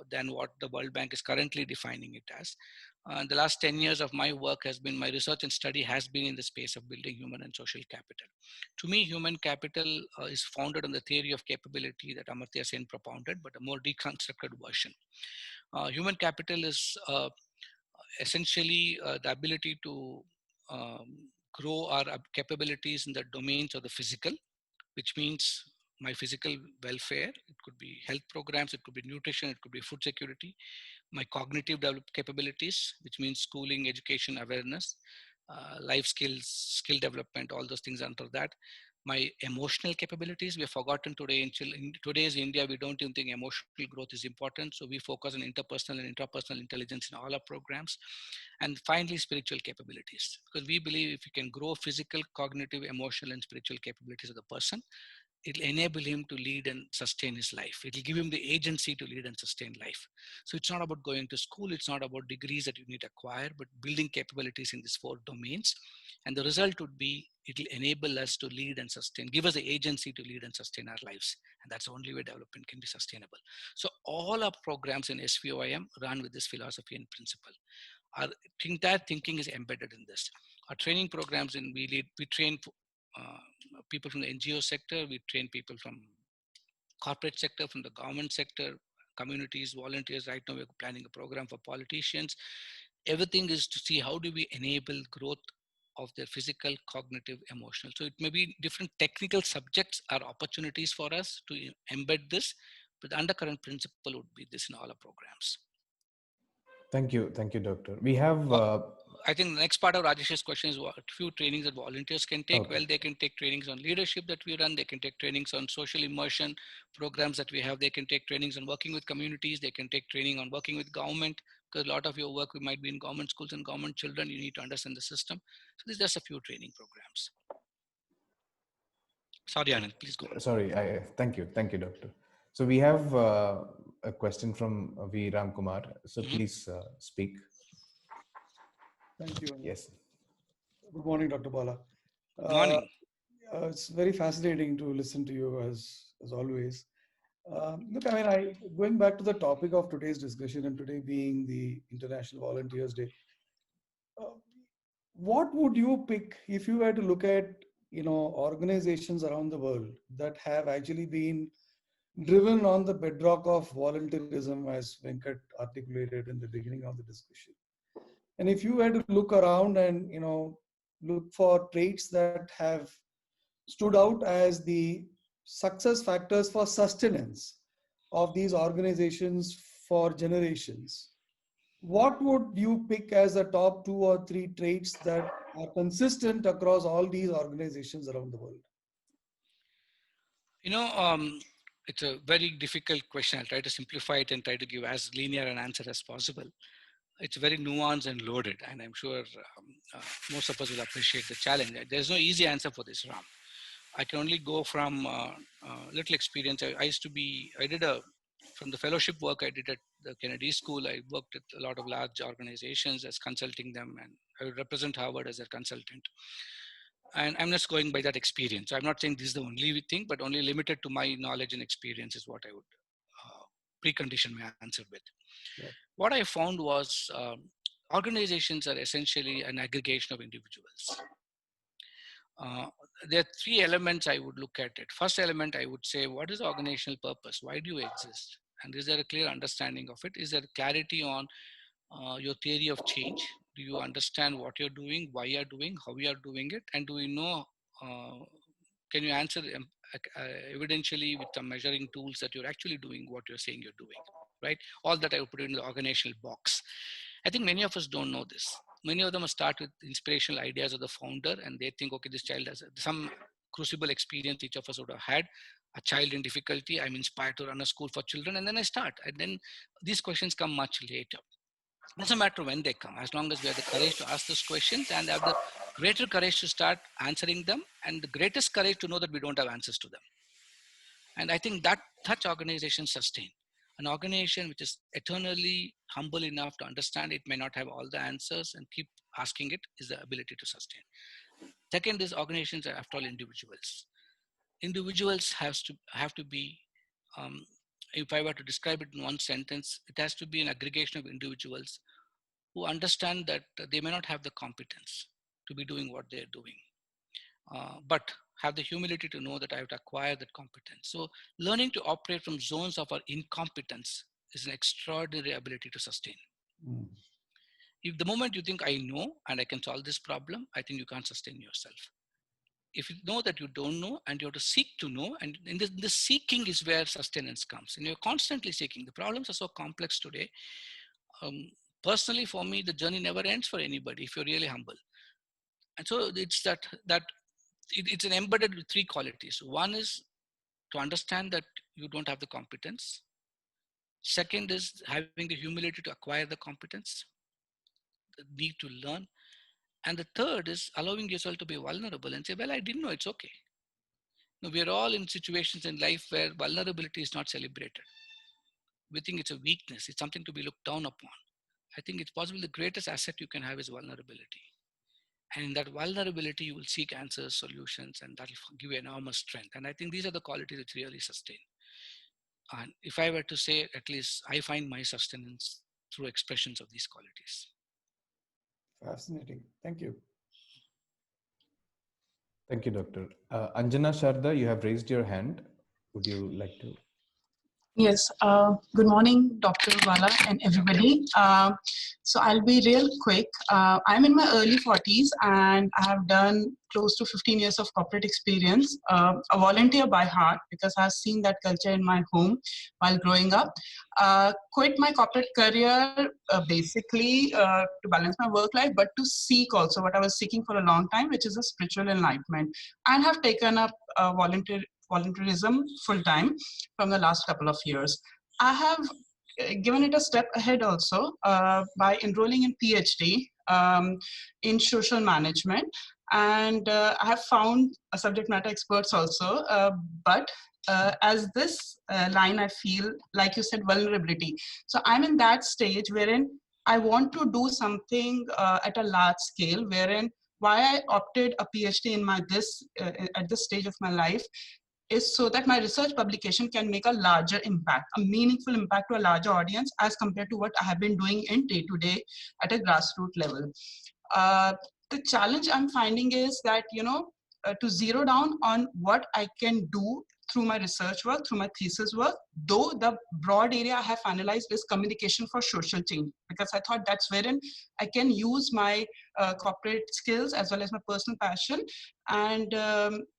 than what the World Bank is currently defining it as. The last 10 years of my work has been, my research and study has been in the space of building human and social capital. To me, human capital is founded on the theory of capability that Amartya Sen propounded, but a more deconstructed version. Human capital is essentially the ability to grow our capabilities in the domains of the physical, which means my physical welfare. It could be health programs, it could be nutrition, it could be food security. My cognitive capabilities, which means schooling, education, awareness, life skills, skill development, all those things under that. My emotional capabilities, we have forgotten today. In today's India, we don't even think emotional growth is important. So we focus on interpersonal and intrapersonal intelligence in all our programs. And finally, spiritual capabilities, because we believe if you can grow physical, cognitive, emotional, and spiritual capabilities of the person, it'll enable him to lead and sustain his life. It'll give him the agency to lead and sustain life. So it's not about going to school. It's not about degrees that you need to acquire, but building capabilities in these 4 domains. And the result would be, it'll enable us to lead and sustain, give us the agency to lead and sustain our lives. And that's the only way development can be sustainable. So all our programs in SVOIM run with this philosophy and principle. Our entire thinking is embedded in this. Our training programs, we train people from the NGO sector, we train people from corporate sector, from the government sector, communities, volunteers. Right now we're planning a program for politicians. Everything is to see how do we enable growth of their physical, cognitive, emotional. So it may be different technical subjects are opportunities for us to embed this, but the undercurrent principle would be this in all our programs. Thank you, doctor. We have I think the next part of Rajesh's question is what few trainings that volunteers can take. Okay. Well, they can take trainings on leadership that we run. They can take trainings on social immersion programs that we have. They can take trainings on working with communities. They can take training on working with government, because a lot of your work might be in government schools and government children. You need to understand the system. So these are just a few training programs. Sorry, Anand, please go on. Sorry, thank you, doctor. So we have a question from V. Ram Kumar. So please speak. Thank you. Yes. Good morning, Dr. Bala. Good morning. It's very fascinating to listen to you as always. Look, I mean, going back to the topic of today's discussion, and today being the International Volunteers Day, what would you pick if you were to look at, organizations around the world that have actually been driven on the bedrock of volunteerism, as Venkat articulated in the beginning of the discussion? And if you were to look around and, look for traits that have stood out as the success factors for sustenance of these organizations for generations, what would you pick as the top 2 or 3 traits that are consistent across all these organizations around the world? it's a very difficult question. I'll try to simplify it and try to give as linear an answer as possible. It's very nuanced and loaded, and I'm sure most of us will appreciate the challenge. There's no easy answer for this, Ram. I can only go from little experience. From the fellowship work I did at the Kennedy School, I worked at a lot of large organizations as consulting them, and I would represent Harvard as a consultant. And I'm just going by that experience. I'm not saying this is the only thing, but only limited to my knowledge and experience is what I would precondition my answer with. Yeah. What I found was organizations are essentially an aggregation of individuals. There are three elements I would look at it. First element, I would say, what is the organizational purpose? Why do you exist? And is there a clear understanding of it? Is there clarity on your theory of change? Do you understand what you're doing, why you're doing, how you are doing it? And do we know, can you answer evidentially with some measuring tools that you're actually doing what you're saying you're doing, right? All that I would put in the organizational box. I think many of us don't know this. Many of them start with inspirational ideas of the founder, and they think, okay, this child has some crucible experience each of us would have had, a child in difficulty, I'm inspired to run a school for children, and then I start. And then these questions come much later. It doesn't matter when they come, as long as we have the courage to ask those questions and have the greater courage to start answering them, and the greatest courage to know that we don't have answers to them. And I think that such organizations sustain. An organization which is eternally humble enough to understand it may not have all the answers and keep asking it is the ability to sustain. Second is organizations are after all individuals. Individuals have to be, if I were to describe it in one sentence, it has to be an aggregation of individuals who understand that they may not have the competence to be doing what they're doing, but have the humility to know that I have to acquire that competence. So learning to operate from zones of our incompetence is an extraordinary ability to sustain. Mm. If the moment you think I know and I can solve this problem, I think you can't sustain yourself. If you know that you don't know and you have to seek to know, and in the seeking is where sustenance comes. And you're constantly seeking. The problems are so complex today. Personally, for me, the journey never ends for anybody if you're really humble. And so it's it's an embedded with three qualities. One is to understand that you don't have the competence. Second is having the humility to acquire the competence, the need to learn. And the third is allowing yourself to be vulnerable and say, well, I didn't know, it's okay. Now, we're all in situations in life where vulnerability is not celebrated. We think it's a weakness. It's something to be looked down upon. I think it's possible the greatest asset you can have is vulnerability. And in that vulnerability, you will seek answers, solutions, and that will give you enormous strength. And I think these are the qualities that really sustain. And if I were to say, at least I find my sustenance through expressions of these qualities. Fascinating. Thank you. Thank you, Doctor. Anjana Sharda, you have raised your hand. Would you like to? Yes, good morning, Dr. Bala and everybody. So I'll be real quick. I'm in my early 40s and I have done close to 15 years of corporate experience, a volunteer by heart because I've seen that culture in my home while growing up. Quit my corporate career basically to balance my work life, but to seek also what I was seeking for a long time, which is a spiritual enlightenment, and have taken up volunteerism full time from the last couple of years. I have given it a step ahead also by enrolling in PhD in social management, and I have found subject matter experts also, but as this line, I feel, like you said, vulnerability. So I'm in that stage wherein I want to do something at a large scale, wherein why I opted a PhD in at this stage of my life is so that my research publication can make a larger impact, a meaningful impact to a larger audience as compared to what I have been doing in day-to-day at a grassroots level. The challenge I'm finding is that, to zero down on what I can do through my research work, through my thesis work, though the broad area I have analyzed is communication for social change, because I thought that's wherein I can use my corporate skills as well as my personal passion. And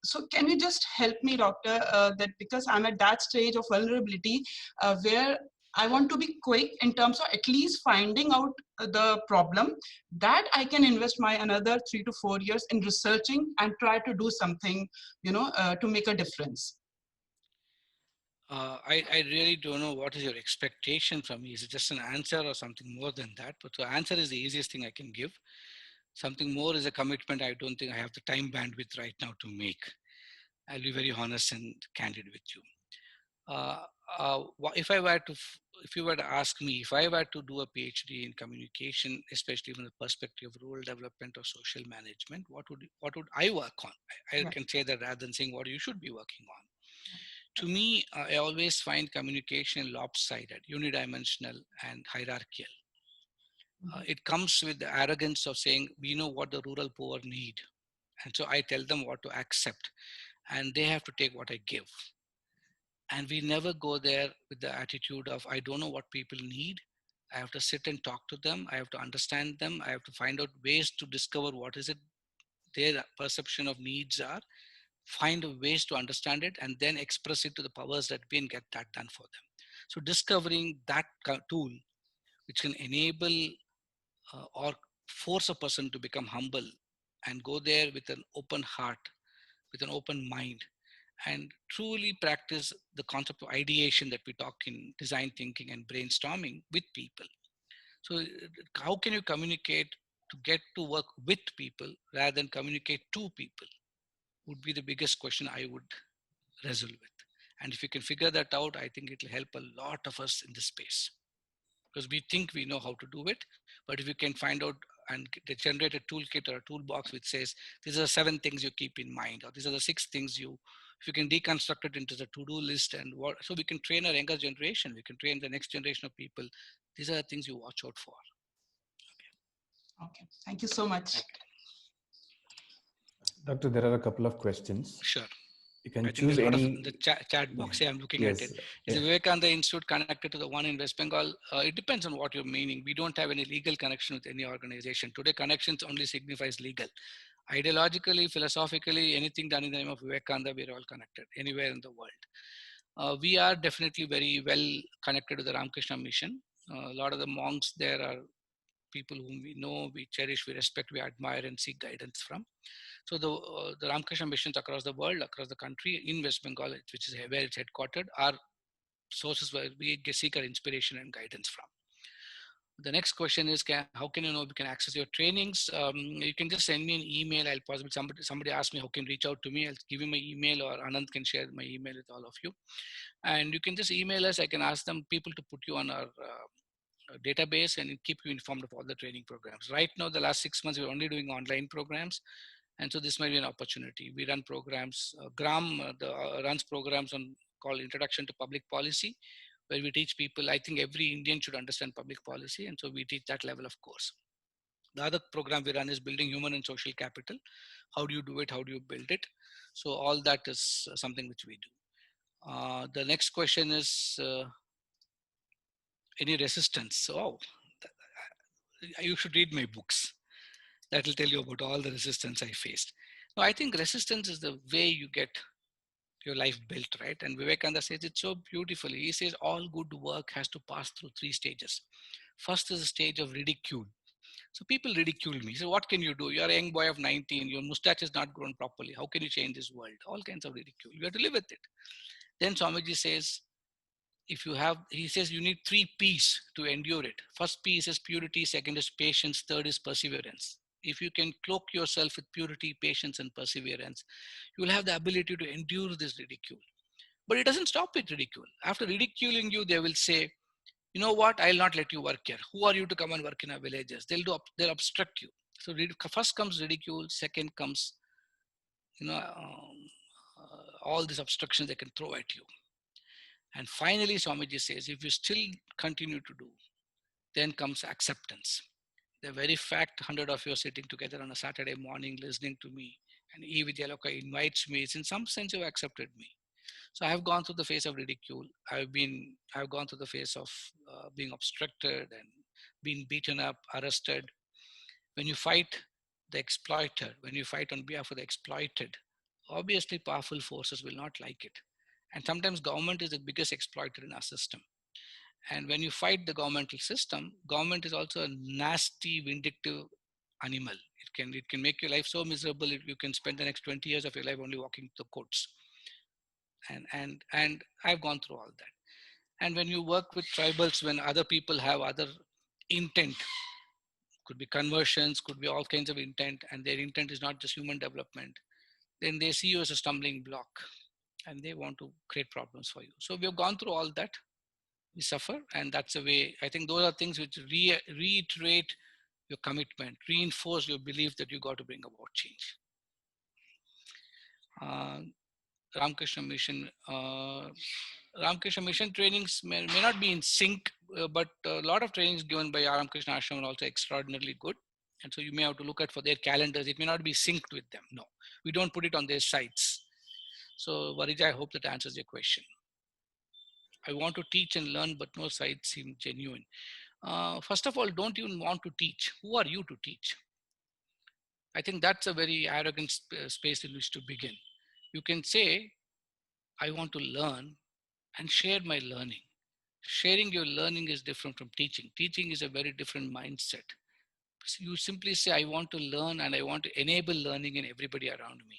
so can you just help me, Doctor, that because I'm at that stage of vulnerability where I want to be quick in terms of at least finding out the problem, that I can invest my another 3 to 4 years in researching and try to do something, to make a difference. I really don't know what is your expectation from me. Is it just an answer or something more than that? But the answer is the easiest thing I can give. Something more is a commitment I don't think I have the time bandwidth right now to make. I'll be very honest and candid with you. If I were to, if you were to ask me, if I were to do a PhD in communication, especially from the perspective of rural development or social management, what would I work on? I can say that rather than saying what you should be working on. To me, I always find communication lopsided, unidimensional, and hierarchical. It comes with the arrogance of saying, we know what the rural poor need. And so I tell them what to accept, and they have to take what I give. And we never go there with the attitude of, I don't know what people need. I have to sit and talk to them. I have to understand them. I have to find out ways to discover what is it their perception of needs are, find ways to understand it, and then express it to the powers that be and get that done for them. So discovering that tool, which can enable or force a person to become humble and go there with an open heart, with an open mind, and truly practice the concept of ideation that we talk in design thinking and brainstorming with people. So how can you communicate to get to work with people rather than communicate to people would be the biggest question I would wrestle with. And if you can figure that out, I think it will help a lot of us in this space. Because we think we know how to do it, but if you can find out and generate a toolkit or a toolbox which says, these are 7 things you keep in mind, or these are the 6 things if you can deconstruct it into the to-do list and so we can train our younger generation, we can train the next generation of people. These are the things you watch out for. Okay. Thank you so much. Doctor, there are a couple of questions. Sure. You can I think choose there's a lot any. of the chat box. Yeah, I'm looking Yes. at it. Is the Vivekananda Institute connected to the one in West Bengal? It depends on what you're meaning. We don't have any legal connection with any organization. Today, connections only signifies legal. Ideologically, philosophically, anything done in the name of Vivekananda, we're all connected anywhere in the world. We are definitely very well connected to the Ramakrishna mission. A lot of the monks there are people whom we know, we cherish, we respect, we admire, and seek guidance from. So the Ramakrishna missions across the world, across the country, in West Bengal, which is where it's headquartered, are sources where we seek our inspiration and guidance from. The next question is, how can you know we can access your trainings? You can just send me an email. I'll possibly, somebody asked me how can reach out to me. I'll give you my email, or Anand can share my email with all of you. And you can just email us. I can ask people to put you on our database and keep you informed of all the training programs. Right now, the last 6 months, we're only doing online programs. And so this might be an opportunity. We run programs, GRAAM runs programs called Introduction to Public Policy, where we teach people, I think every Indian should understand public policy. And so we teach that level of course. The other program we run is Building Human and Social Capital. How do you do it? How do you build it? So all that is something which we do. The next question is, any resistance? Oh, you should read my books. That will tell you about all the resistance I faced. No, I think resistance is the way you get your life built, right? And Vivekananda says it so beautifully. He says all good work has to pass through 3 stages. First is the stage of ridicule. So people ridicule me. So what can you do? You're a young boy of 19. Your mustache is not grown properly. How can you change this world? All kinds of ridicule. You have to live with it. Then Swamiji says, he says you need 3 P's to endure it. First P is purity. Second is patience. Third is perseverance. If you can cloak yourself with purity, patience, and perseverance, you will have the ability to endure this ridicule. But it doesn't stop with ridicule. After ridiculing you, they will say, you know what, I'll not let you work here. Who are you to come and work in our villages? They'll obstruct you. So first comes ridicule, second comes, all these obstructions they can throw at you. And finally, Swamiji says, if you still continue to do, then comes acceptance. The very fact 100 of you are sitting together on a Saturday morning listening to me, and eVidyaloka invites me, it's in some sense you've accepted me. So I have gone through the phase of ridicule. I've gone through the phase of being obstructed and being beaten up, arrested. When you fight the exploiter, when you fight on behalf of the exploited, obviously powerful forces will not like it. And sometimes government is the biggest exploiter in our system. And when you fight the governmental system, government is also a nasty, vindictive animal. It can make your life so miserable if you can spend the next 20 years of your life only walking the courts. And I've gone through all that. And when you work with tribals, when other people have other intent, could be conversions, could be all kinds of intent, and their intent is not just human development, then they see you as a stumbling block and they want to create problems for you. So we have gone through all that. We suffer, and that's the way. I think those are things which reiterate your commitment, reinforce your belief that you got to bring about change. Ramakrishna Mission. Ramakrishna Mission trainings may not be in sync, but a lot of trainings given by Ramakrishna Ashram are also extraordinarily good. And so you may have to look at for their calendars. It may not be synced with them. No, we don't put it on their sites. So Varija, I hope that answers your question. I want to teach and learn, but no sites seem genuine. First of all, don't even want to teach. Who are you to teach? I think that's a very arrogant space in which to begin. You can say, I want to learn and share my learning. Sharing your learning is different from teaching. Teaching is a very different mindset. So you simply say, I want to learn and I want to enable learning in everybody around me.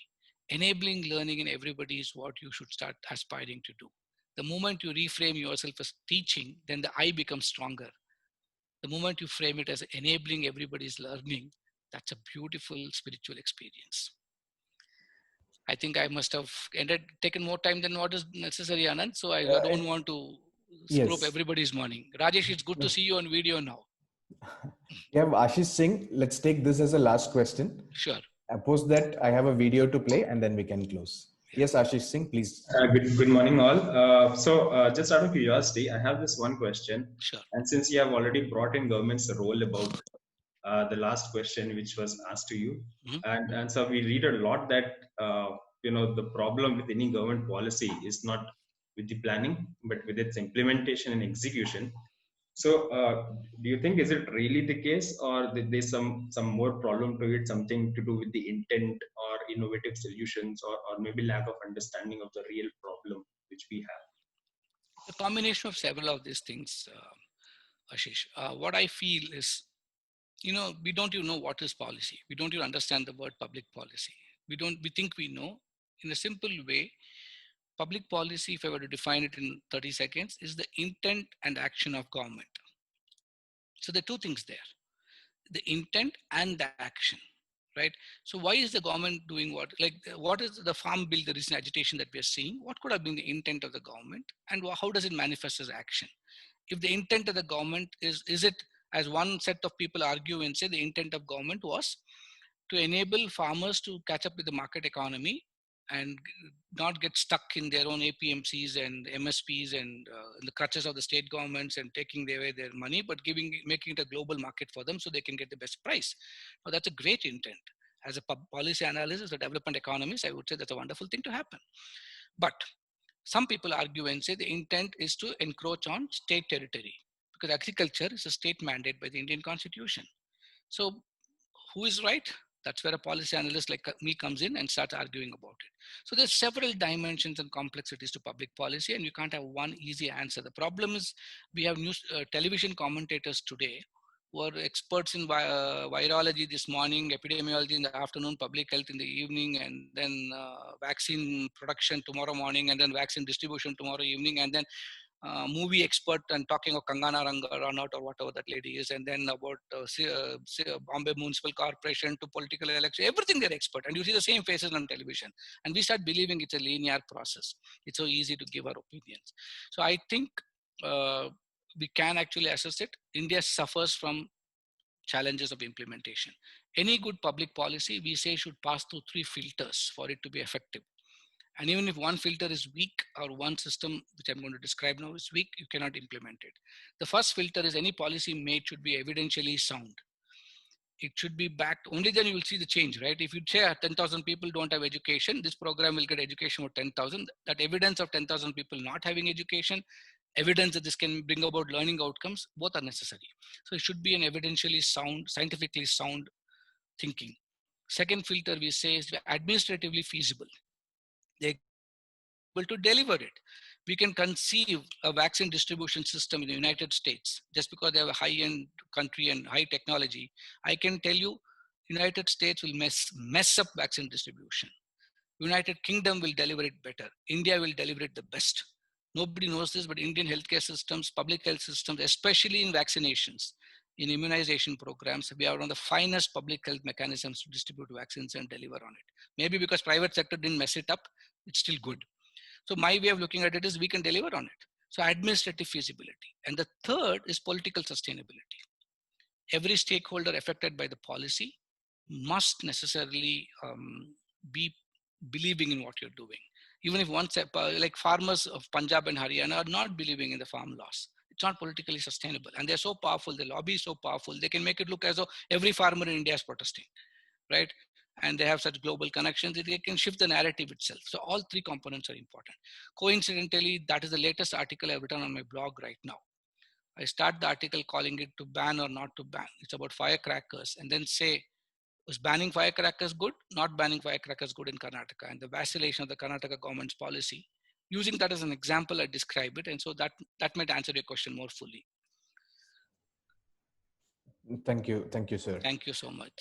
Enabling learning in everybody is what you should start aspiring to do. The moment you reframe yourself as teaching, then the I becomes stronger. The moment you frame it as enabling everybody's learning, that's a beautiful spiritual experience. I think I must have taken more time than what is necessary, Anand. So I don't want to screw up everybody's morning. Rajesh, it's good to see you on video now. We have Ashish Singh. Let's take this as a last question. Sure. Post that, I have a video to play and then we can close. Yes, Ashish Singh, please. Good morning, all. Just out of curiosity, I have this one question. Sure. And since you have already brought in government's role about the last question which was asked to you, and so we read a lot that the problem with any government policy is not with the planning, but with its implementation and execution. So, do you think is it really the case, or there's some more problem to it, something to do with the intent or innovative solutions, or maybe lack of understanding of the real problem which we have? A combination of several of these things, Ashish. What I feel is, we don't even know what is policy. We don't even understand the word public policy. We think we know. In a simple way, public policy, if I were to define it in 30 seconds, is the intent and action of government. So there are two things there, the intent and the action, right? So why is the government doing what? Like, what is the farm bill, the recent agitation that we are seeing? What could have been the intent of the government, and how does it manifest as action? If the intent of the government is it, as one set of people argue and say, the intent of government was to enable farmers to catch up with the market economy and not get stuck in their own APMCs and MSPs and the crutches of the state governments and taking away their money, but making it a global market for them so they can get the best price. Now, that's a great intent. As a policy analysis, the development economists, I would say that's a wonderful thing to happen. But some people argue and say the intent is to encroach on state territory, because agriculture is a state mandate by the Indian Constitution. So who is right? That's where a policy analyst like me comes in and starts arguing about it. So there's several dimensions and complexities to public policy, and you can't have one easy answer. The problem is we have news television commentators today who are experts in virology this morning, epidemiology in the afternoon, public health in the evening, and then vaccine production tomorrow morning, and then vaccine distribution tomorrow evening, and then movie expert and talking of Kangana Ranaut or whatever that lady is, and then about Bombay Municipal Corporation to political election, everything they're expert. And you see the same faces on television. And we start believing it's a linear process. It's so easy to give our opinions. So I think we can actually assess it. India suffers from challenges of implementation. Any good public policy, we say, should pass through 3 filters for it to be effective. And even if one filter is weak, or one system, which I'm going to describe now, is weak, you cannot implement it. The first filter is any policy made should be evidentially sound. It should be backed. Only then you will see the change, right? If you say 10,000 people don't have education, this program will get education for 10,000. That evidence of 10,000 people not having education, evidence that this can bring about learning outcomes, both are necessary. So it should be an evidentially sound, scientifically sound thinking. Second filter we say is administratively feasible. They're able to deliver it. We can conceive a vaccine distribution system in the United States just because they have a high-end country and high technology. I can tell you, United States will mess up vaccine distribution. United Kingdom will deliver it better. India will deliver it the best. Nobody knows this, but Indian healthcare systems, public health systems, especially in vaccinations, in immunization programs, we are one of the finest public health mechanisms to distribute vaccines and deliver on it. Maybe because private sector didn't mess it up, it's still good. So my way of looking at it is we can deliver on it. So administrative feasibility. And the third is political sustainability. Every stakeholder affected by the policy must necessarily be believing in what you're doing. Even if one step, like farmers of Punjab and Haryana are not believing in the farm laws. It's not politically sustainable. And they're so powerful, the lobby is so powerful, they can make it look as though every farmer in India is protesting, right? And they have such global connections that they can shift the narrative itself. So all three components are important. Coincidentally, that is the latest article I've written on my blog right now. I start the article calling it to ban or not to ban. It's about firecrackers, and then say, was banning firecrackers good? Not banning firecrackers good in Karnataka, and the vacillation of the Karnataka government's policy. Using that as an example, I describe it. And so that might answer your question more fully. Thank you. Thank you, sir. Thank you so much.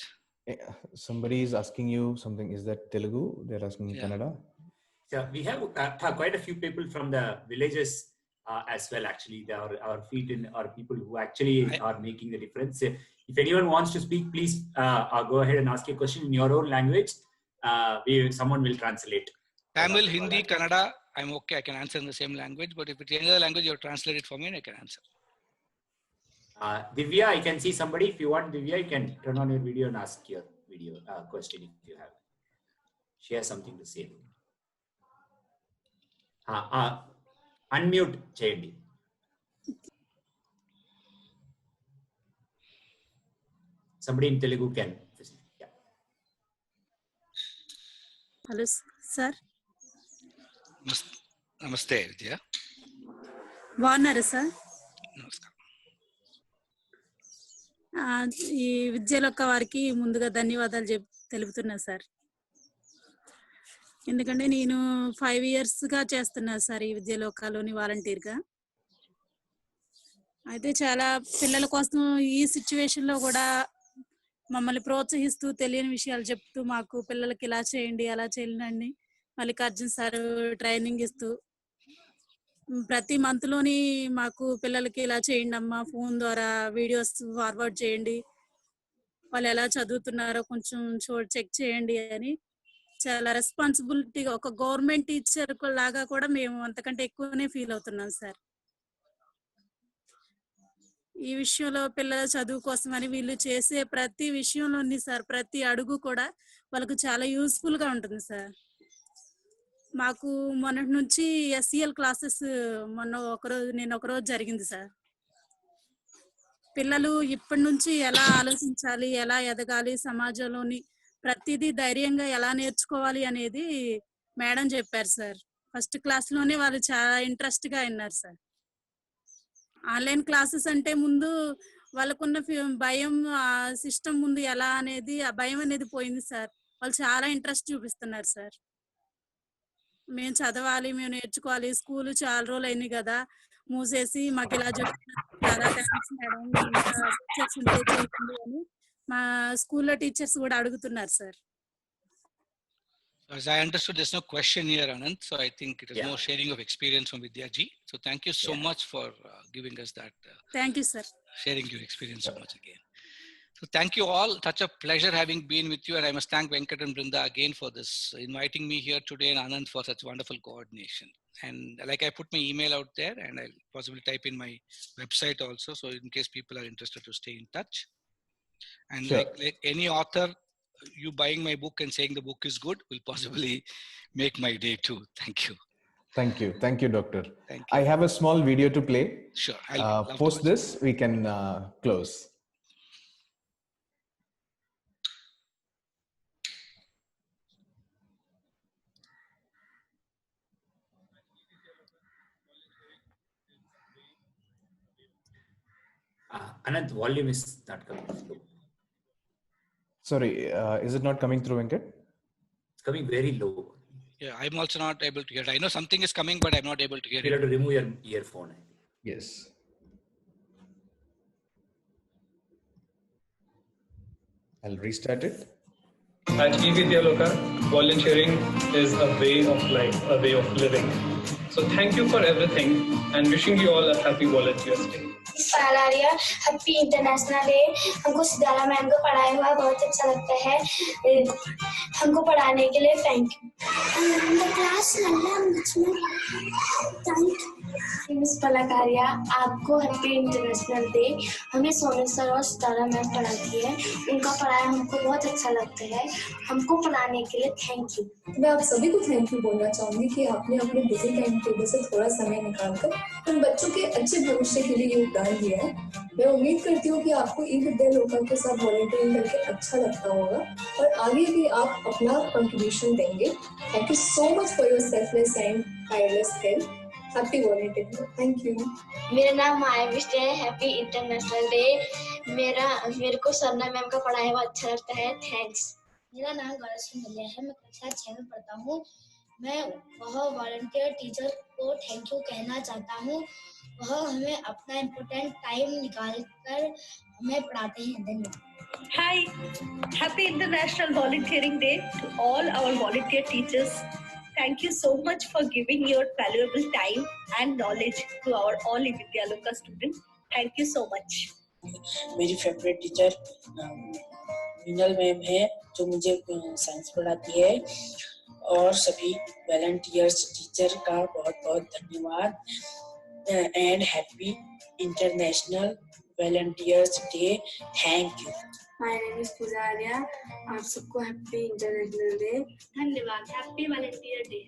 Somebody is asking you something. Is that Telugu? They're asking Kannada. So we have quite a few people from the villages as well. Actually, our feet in are people who actually are making the difference. If anyone wants to speak, please go ahead and ask a question in your own language. Someone will translate. Tamil, Hindi, Kannada, I'm okay. I can answer in the same language. But if it's any other language, you'll translate it for me and I can answer. Divya, I can see somebody. If you want, Divya, you can turn on your video and ask your video question if you have. She has something to say. Unmute cheyandi. Somebody in Telugu can. Yeah. Hello, sir. Namaste, Vidya. బాగున్నారా sir? ఈ విద్యాలోక వారికి ముందుగా ధన్యవాదాలు తెలుపుతున్నా sir. ఎందుకంటే నేను 5 yearsగా చేస్తున్నా sir ఈ విద్యాలోకలోని వాలంటీర్గా. అయితే చాలా పిల్లల కోసం ఈ సిచ్యువేషన్లో కూడా మమ్మల్ని ప్రోత్సహిస్తూ తెలియని విషయాలు చెప్తూ మాకు పిల్లలకి ఇలా చేయండి అలా చేయండి మల్లికార్జున్ సార్ ట్రైనింగ్ ఇస్తూ ప్రతి మంత్లోని మాకు పిల్లలకి ఇలా చేయండి అమ్మా, ఫోన్ ద్వారా వీడియోస్ ఫార్వర్డ్ చేయండి, వాళ్ళు ఎలా చదువుతున్నారో కొంచెం చెక్ చేయండి అని చాలా రెస్పాన్సిబిలిటీగా ఒక గవర్నమెంట్ టీచర్ లాగా కూడా మేము అంతకంటే ఎక్కువనే ఫీల్ అవుతున్నాం సార్. ఈ విషయంలో పిల్లల చదువు కోసం అని వీళ్ళు చేసే ప్రతి విషయంలోని సార్ ప్రతి అడుగు కూడా వాళ్ళకు చాలా యూస్ఫుల్ గా ఉంటుంది సార్. మాకు మొన్నటి నుంచి SEL క్లాసెస్ నేను ఒకరోజు జరిగింది సార్. పిల్లలు ఇప్పటి నుంచి ఎలా ఆలోచించాలి, ఎలా ఎదగాలి, సమాజంలోని ప్రతిదీ ధైర్యంగా ఎలా నేర్చుకోవాలి అనేది మేడం చెప్పారు సార్. ఫస్ట్ క్లాస్ లోనే వాళ్ళు చాలా ఇంట్రెస్ట్ గా విన్నారు సార్. ఆన్లైన్ క్లాసెస్ అంటే ముందు వాళ్ళకున్న భయం, ఆ సిస్టమ్ ముందు ఎలా అనేది ఆ భయం అనేది పోయింది సార్. వాళ్ళు చాలా ఇంట్రెస్ట్ చూపిస్తున్నారు సార్. మేము చదవాలి, మేము నేర్చుకోవాలి, స్కూల్ చాలా రోజులు అయింది కదా మూసేసి మాకు ఇలా చెప్తున్నారు, చాలా థ్యాంక్స్ మేడం, టీచర్స్ ఉంటే చేయండి అని మా స్కూల్లో టీచర్స్ కూడా అడుగుతున్నారు sir. As I understood, there's no question here, Anand. So I think it is more sharing of experience from Vidya ji. So thank you so much for giving us that. Thank you, sir. Sharing your experience so much again. So thank you all. Such a pleasure having been with you. And I must thank Venkat and Brinda again for this, inviting me here today, and Anand for such wonderful coordination. And like I put my email out there, and I'll possibly type in my website also. So in case people are interested to stay in touch. And like any author, you buying my book and saying the book is good will possibly make my day too. Thank you. Thank you. Thank you, Doctor. Thank you. I have a small video to play. Sure. Post this, we can close. Anand, volume is not coming through. Sorry, is it not coming through, Venkat? It's coming very low. Yeah, I'm also not able to hear it. I know something is coming, but I'm not able to hear it. You have to remove your earphone. Yes. I'll restart it. At eVidyaloka, volunteering is a way of life, a way of living. So thank you for everything and wishing you all a happy Volunteers Day. पालारिया happy international day. हमको सिदाला ma'am को पढ़ाया हुआ बहुत अच्छा लगता है। हमको पढ़ाने के लिए थैंक यू। क्लास मिस पलाकारिया, आपको हैप्पी इंटरनेशनल डे। हमें सोने सर और सितारा मैम पढ़ाती है, उनका पढ़ाया हमको बहुत अच्छा लगता है। हमको पढ़ाने के लिए थैंक यू। मैं आप सभी को थैंक यू बोलना चाहूंगी कि आपने अपने बिजी टाइम टेबल से थोड़ा समय निकालकर उन बच्चों के अच्छे भविष्य के लिए योगदान दिया है। मैं उम्मीद करती हूँ कि आपको eVidyaloka के साथ वॉलंटियरिंग करके अच्छा लगता होगा और आगे भी आप अपना कंट्रीब्यूशन देंगे। Thank you so much for your selfless and tireless help. Happy volunteering. Thank you. मेरा नाम मायाविश है। Happy international day. मेरे को सरना मैम का पढ़ाया हुआ अच्छा लगता है। थैंक्स। मेरा नाम बालासुब्रमण्यम है। मैं कक्षा 6 में पढ़ता हूँ। मैं वह वॉलंटियर टीचर को थैंक यू कहना चाहता हूँ। वह हमें अपना इम्पोर्टेंट टाइम निकाल कर हमें पढ़ाते हैं। धन्यवाद। Hi, happy International Volunteering Day to all our volunteer teachers. Thank you so much for giving your valuable time and knowledge to our all eVidyaloka students. Thank you so much. मेरी favourite teacher Meenal ma'am है, जो मुझे science पढ़ाती है, और सभी volunteers teacher का बहुत बहुत धन्यवाद and happy international volunteers day. Thank you. My name is Pujariya. आप सबको हैप्पी इंटरनेशनल डे। धन्यवाद। Happy volunteer day.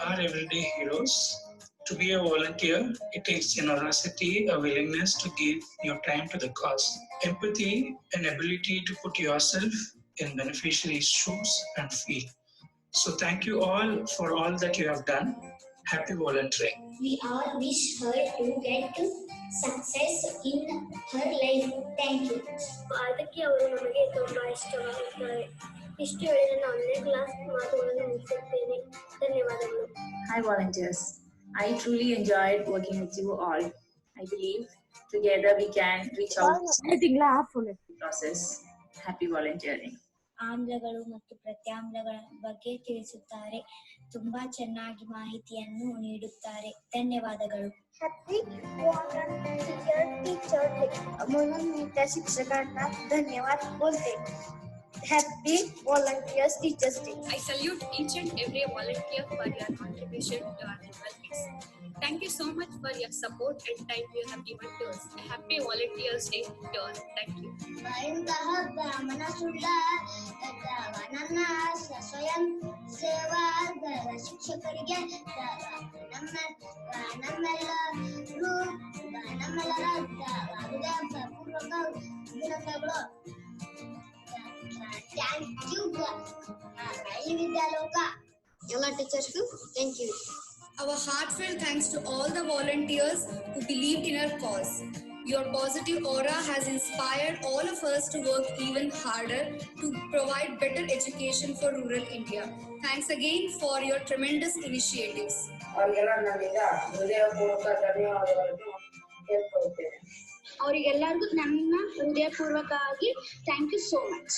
Our everyday heroes. To be a volunteer, it takes generosity, a willingness to give your time to the cause, empathy, an ability to put yourself in beneficiaries' shoes and feel. So thank you all for all that you have done. Happy volunteering. We all wish her to get success in her life. Thank you. ಅದಕ್ಕೆ ಅವರು ನಮಗೆ ತುಂಬಾ ಇಷ್ಟವಾಗುತ್ತಾರೆ. ಇಷ್ಟು ಹೇಳಿ ನಾನು online class ಮಾತುಗಳನ್ನು ಮುಗಿಸುತ್ತೇನೆ. ಧನ್ಯವಾದಗಳು. Hi volunteers. I truly enjoyed working with you all. I believe together we can reach out to the process. Happy volunteering. ಆಮ್ಲಗಳು ಮತ್ತು ಪ್ರತ್ಯಾಮ್ಲಗಳ ಬಗ್ಗೆ ತಿಳಿಸುತ್ತಾರೆ. ತುಂಬಾ ಚೆನ್ನಾಗಿ ಮಾಹಿತಿಯನ್ನು ನೀಡುತ್ತಾರೆ. ಧನ್ಯವಾದಗಳು. हॅपी टीचर डे म्हणून मी त्या शिक्षकांना धन्यवाद बोलते. Happy Volunteers Teachers Day. I salute each and every volunteer for your contribution to our developments. Thank you so much for your support and time you have given to us. Happy Volunteers Day to all. Thank you. ನನ್ನ ಸ್ವಯಂ ಸೇವಾ ಶಿಕ್ಷಕರಿಗೆ ನಮ್ಮೆಲ್ಲರೂ ನಮ್ಮೆಲ್ಲರ ಹೃದಯಪೂರ್ವಕ ಧನ್ಯವಾದಗಳು. Thank you, eVidyaloka. Yoga teachers too. Thank you. Our heartfelt thanks to all the volunteers who believed in our cause. Your positive aura has inspired all of us to work even harder to provide better education for rural India. Thanks again for your tremendous initiatives. ಅವರಿಗೆಲ್ಲರಿಗೂ ನನ್ನ ಹೃದಯಪೂರ್ವಕವಾಗಿ thank you so much.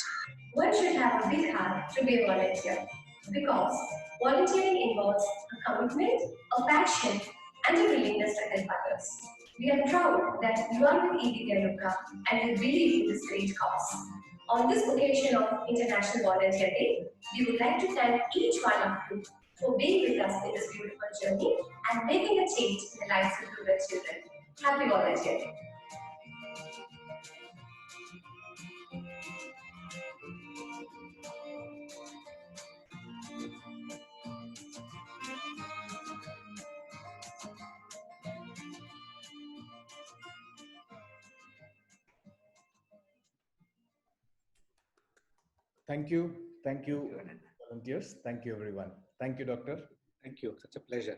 One should have a big heart to be a volunteer, because volunteering involves a commitment, a passion, and a willingness to help others. We are proud that you are with eVidyaloka and you believe in this great cause. On this occasion of International Volunteer Day, we would like to thank each one of you for being with us in this beautiful journey and making a change in the lives of rural children. Happy Volunteer Day. Thank you. Thank you, volunteers. Thank you, everyone. Thank you, Doctor. Thank you. Such a pleasure.